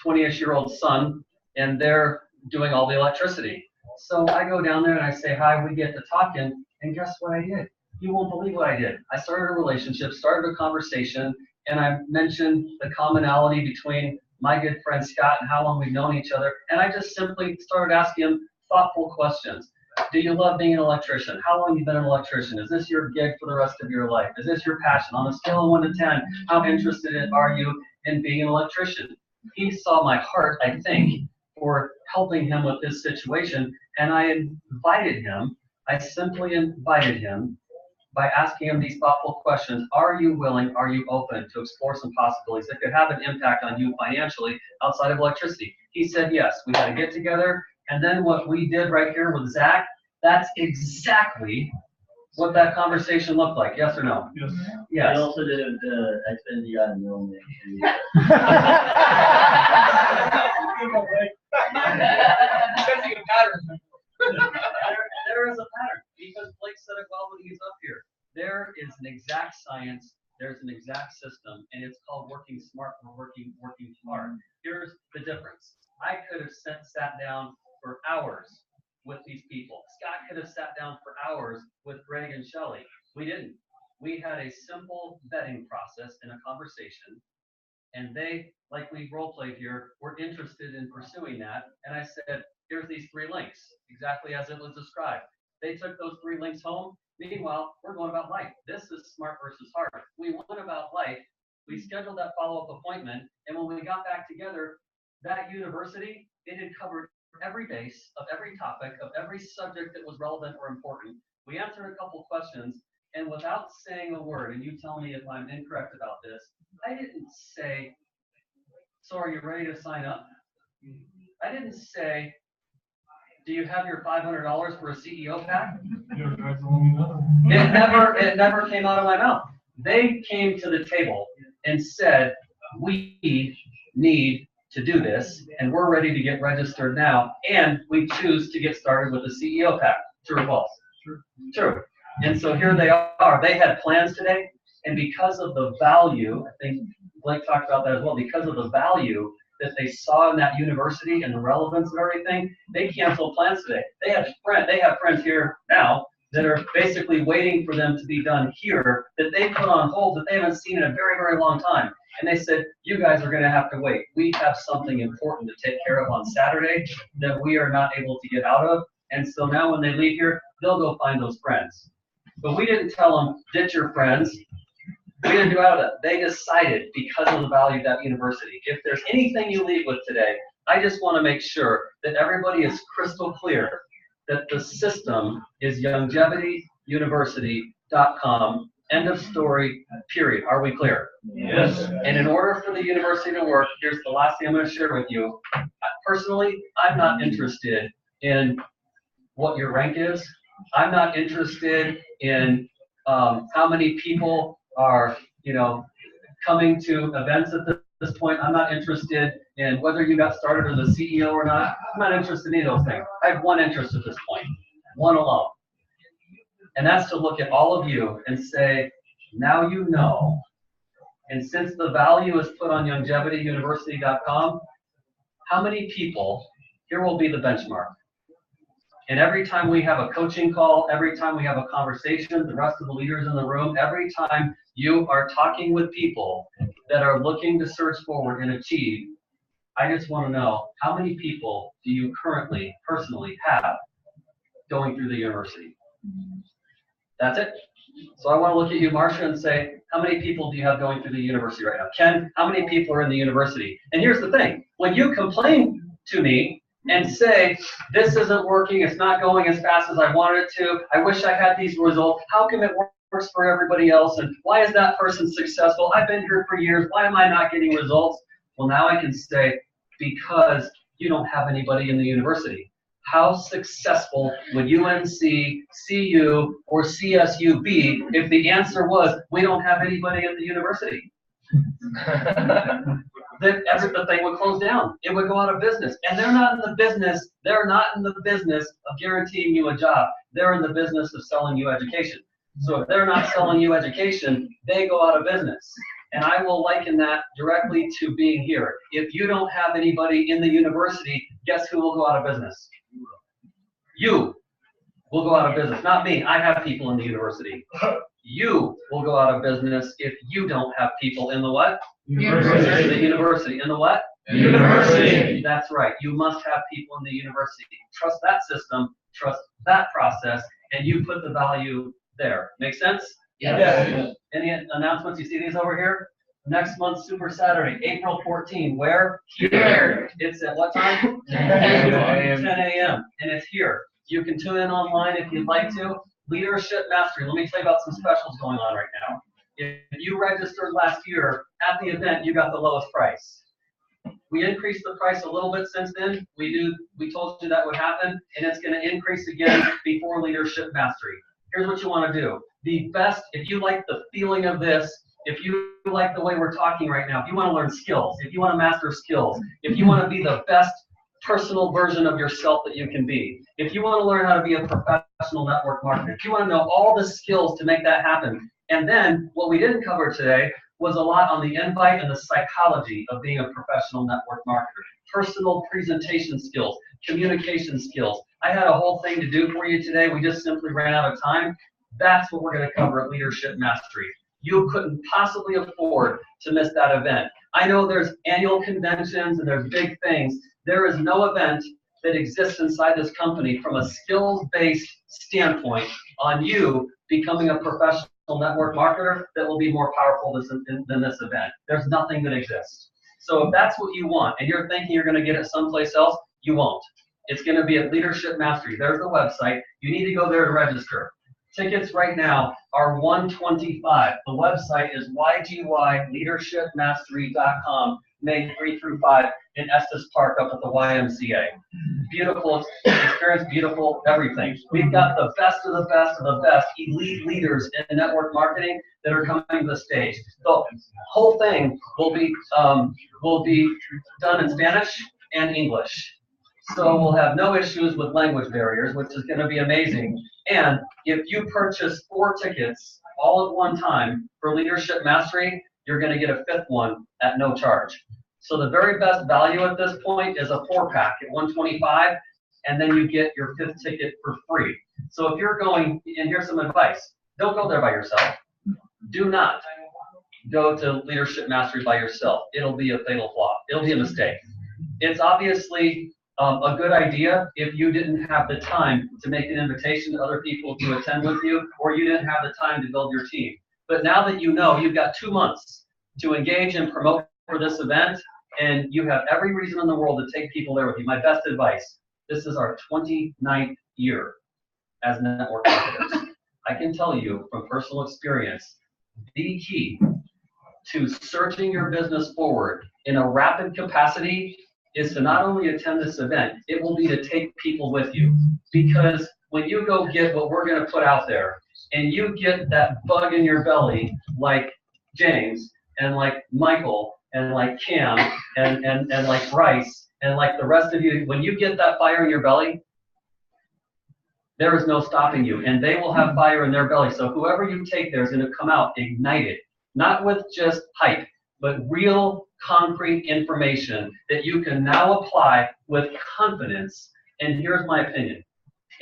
20-ish-year-old son, and they're doing all the electricity. So I go down there and I say hi, we get to talking, and guess what I did? You won't believe what I did. I started a relationship, started a conversation, and I mentioned the commonality between my good friend Scott and how long we've known each other, and I just simply started asking him thoughtful questions. Do you love being an electrician? How long have you been an electrician? Is this your gig for the rest of your life? Is this your passion? On a scale of 1 to 10, how interested are you in being an electrician? He saw my heart, I think, for helping him with this situation, and I invited him, I simply invited him by asking him these thoughtful questions. Are you willing, are you open to explore some possibilities that could have an impact on you financially outside of electricity? He said yes. We had to get together, and then what we did right here with Zach, that's exactly what that conversation looked like. Yes or no? Yes. I also did it with the Xfinity guy in Millennials. There is a pattern, because Blake said it well when he was up here. There is an exact science, there's an exact system, and it's called working smart or working hard. Here's the difference. I could have sat down for hours with these people. Scott could have sat down for hours with Greg and Shelly. We didn't. We had a simple vetting process in a conversation, and they, like we role played here, were interested in pursuing that. And I said, here's these 3 links, exactly as it was described. They took those 3 links home. Meanwhile, we're going about life. This is smart versus hard. We went about life. We scheduled that follow-up appointment, and when we got back together, that university, it had covered every base of every topic, of every subject that was relevant or important. We answered a couple questions, And without saying a word, and you tell me if I'm incorrect about this, I didn't say, so are you ready to sign up? I didn't say, do you have your $500 for a CEO pack? It never came out of my mouth. They came to the table and said, we need to do this, and we're ready to get registered now, and we choose to get started with the CEO pack. True or false? True. And so here they are. They had plans today, and because of the value, I think Blake talked about that as well, because of the value that they saw in that university and the relevance of everything, they canceled plans today. They have friends here now that are basically waiting for them to be done here that they put on hold that they haven't seen in a very, very long time. And they said, you guys are going to have to wait. We have something important to take care of on Saturday that we are not able to get out of. And so now when they leave here, they'll go find those friends. But we didn't tell them, ditch your friends. We didn't do that. They decided because of the value of that university. If there's anything you leave with today, I just want to make sure that everybody is crystal clear that the system is Youngevityuniversity.com. End of story, period. Are we clear? Yes. And in order for the university to work, here's the last thing I'm going to share with you. Personally, I'm not interested in what your rank is. I'm not interested in how many people are, coming to events at this point. I'm not interested in whether you got started as a CEO or not. I'm not interested in any of those things. I have one interest at this point, one alone. And that's to look at all of you and say, now you know. And since the value is put on Youngevityuniversity.com, how many people, here will be the benchmark. And every time we have a coaching call, every time we have a conversation, the rest of the leaders in the room, every time you are talking with people that are looking to surge forward and achieve, I just want to know, how many people do you currently, personally have going through the university? That's it. So I want to look at you, Marcia, and say, how many people do you have going through the university right now? Ken, how many people are in the university? And here's the thing. When you complain to me and say, this isn't working, it's not going as fast as I wanted it to, I wish I had these results, how come it works for everybody else, and why is that person successful? I've been here for years, why am I not getting results? Well, now I can say, because you don't have anybody in the university. How successful would UNC, CU, or CSU be if the answer was, we don't have anybody at the university? Then the thing would close down. It would go out of business. And they're not in the business of guaranteeing you a job. They're in the business of selling you education. So if they're not selling you education, they go out of business. And I will liken that directly to being here. If you don't have anybody in the university, guess who will go out of business? You will go out of business. Not me. I have people in the university. You will go out of business if you don't have people in the what? University. The university. In the what? University. That's right. You must have people in the university. Trust that system, trust that process, and you put the value there. Make sense? Yes. Any announcements? You see these over here? Next month, Super Saturday, April 14. Where? Here. It's at what time? 10 a.m. 10 a.m. And it's here. You can tune in online if you'd like to. Leadership Mastery. Let me tell you about some specials going on right now. If you registered last year at the event, you got the lowest price. We increased the price a little bit since then. We told you that would happen, and it's going to increase again before Leadership Mastery. Here's what you want to do. The best, if you like the feeling of this, if you like the way we're talking right now, if you want to learn skills, if you want to master skills, if you want to be the best personal version of yourself that you can be, if you want to learn how to be a professional network marketer, if you want to know all the skills to make that happen, and then what we didn't cover today was a lot on the invite and the psychology of being a professional network marketer, personal presentation skills, communication skills. I had a whole thing to do for you today. We just simply ran out of time. That's what we're going to cover at Leadership Mastery. You couldn't possibly afford to miss that event. I know there's annual conventions and there's big things. There is no event that exists inside this company from a skills-based standpoint on you becoming a professional network marketer that will be more powerful than this event. There's nothing that exists. So if that's what you want and you're thinking you're going to get it someplace else, you won't. It's going to be at Leadership Mastery. There's the website. You need to go there to register. Tickets right now are $125. The website is ygleadershipmastery.com, May 3 through 5 in Estes Park up at the YMCA. Beautiful experience, beautiful everything. We've got the best of the best of the best elite leaders in network marketing that are coming to the stage. The whole thing will be done in Spanish and English. So we'll have no issues with language barriers, which is going to be amazing. And if you purchase 4 tickets all at one time for Leadership Mastery, you're going to get a 5th one at no charge. So the very best value at this point is a 4-pack at $125, and then you get your 5th ticket for free. So if you're going, and here's some advice, don't go there by yourself. Do not go to Leadership Mastery by yourself. It'll be a fatal flaw. It'll be a mistake. It's obviously a good idea if you didn't have the time to make an invitation to other people to attend with you, or you didn't have the time to build your team. But now that you know, you've got 2 months to engage and promote for this event, and you have every reason in the world to take people there with you. My best advice, this is our 29th year as network marketers. I can tell you from personal experience, the key to surging your business forward in a rapid capacity is to not only attend this event, it will be to take people with you. Because when you go get what we're going to put out there, and you get that bug in your belly like James, and like Michael, and like Cam, and like Bryce, and like the rest of you, when you get that fire in your belly, there is no stopping you. And they will have fire in their belly. So whoever you take there is going to come out ignited, not with just hype, but real concrete information that you can now apply with confidence. And here's my opinion.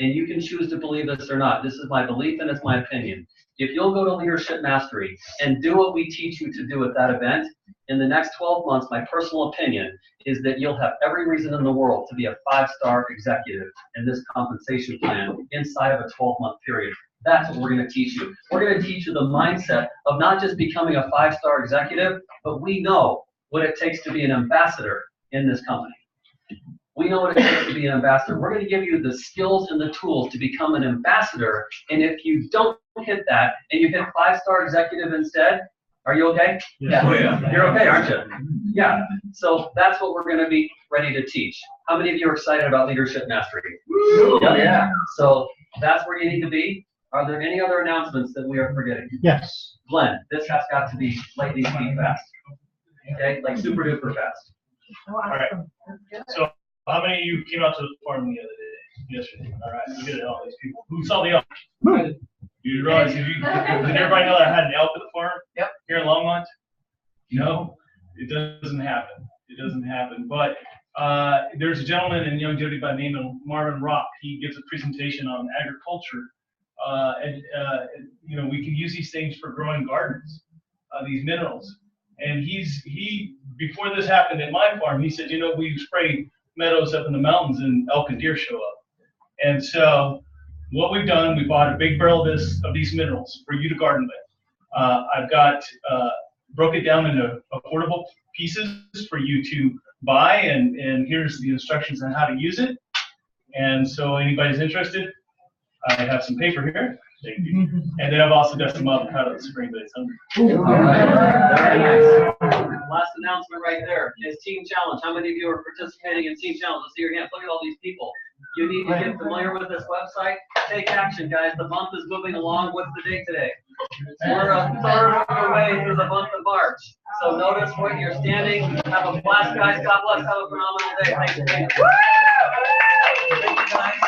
And you can choose to believe this or not. This is my belief and it's my opinion. If you'll go to Leadership Mastery and do what we teach you to do at that event, in the next 12 months, my personal opinion is that you'll have every reason in the world to be a 5-star executive in this compensation plan inside of a 12-month period. That's what we're going to teach you. We're going to teach you the mindset of not just becoming a 5-star executive, but we know what it takes to be an ambassador in this company. We know what it takes to be an ambassador. We're going to give you the skills and the tools to become an ambassador. And if you don't hit that and you hit 5-star executive instead, are you okay? Yeah. Oh, yeah. You're okay, aren't you? Yeah. So that's what we're going to be ready to teach. How many of you are excited about Leadership Mastery? Yeah. So that's where you need to be. Are there any other announcements that we are forgetting? Yes. Glenn, this has got to be lightning speed fast. Okay, like super duper fast. All right. So how many of you came out to the forum the other day? Yesterday. All right. You did it. All these people. Who saw the elk? You realize did everybody know that I had an elk at the farm? Yep. Here in Longmont? No, it doesn't happen. It doesn't happen. But there's a gentleman in Youngevity by the name of Marvin Rock. He gives a presentation on agriculture. And you know, we can use these things for growing gardens, these minerals. And he before this happened at my farm, he said, you know, we spray meadows up in the mountains and elk and deer show up. And so what we've done, we bought a big barrel of these minerals for you to garden with. I've got broke it down into affordable pieces for you to buy, and here's the instructions on how to use it. And so anybody's interested, I have some paper here. Thank you. And then I've also got some avocado to spring, but it's hungry. All right. Very nice. Last announcement right there is Team Challenge. How many of you are participating in Team Challenge? Let's see your hands. Look at all these people. You need to get familiar with this website. Take action, guys. The month is moving along. What's the date today? We're a third of the way through the month of March. So notice where you're standing. Have a blast, guys. God bless. Have a phenomenal day. Thanks for being here. Thank you, guys.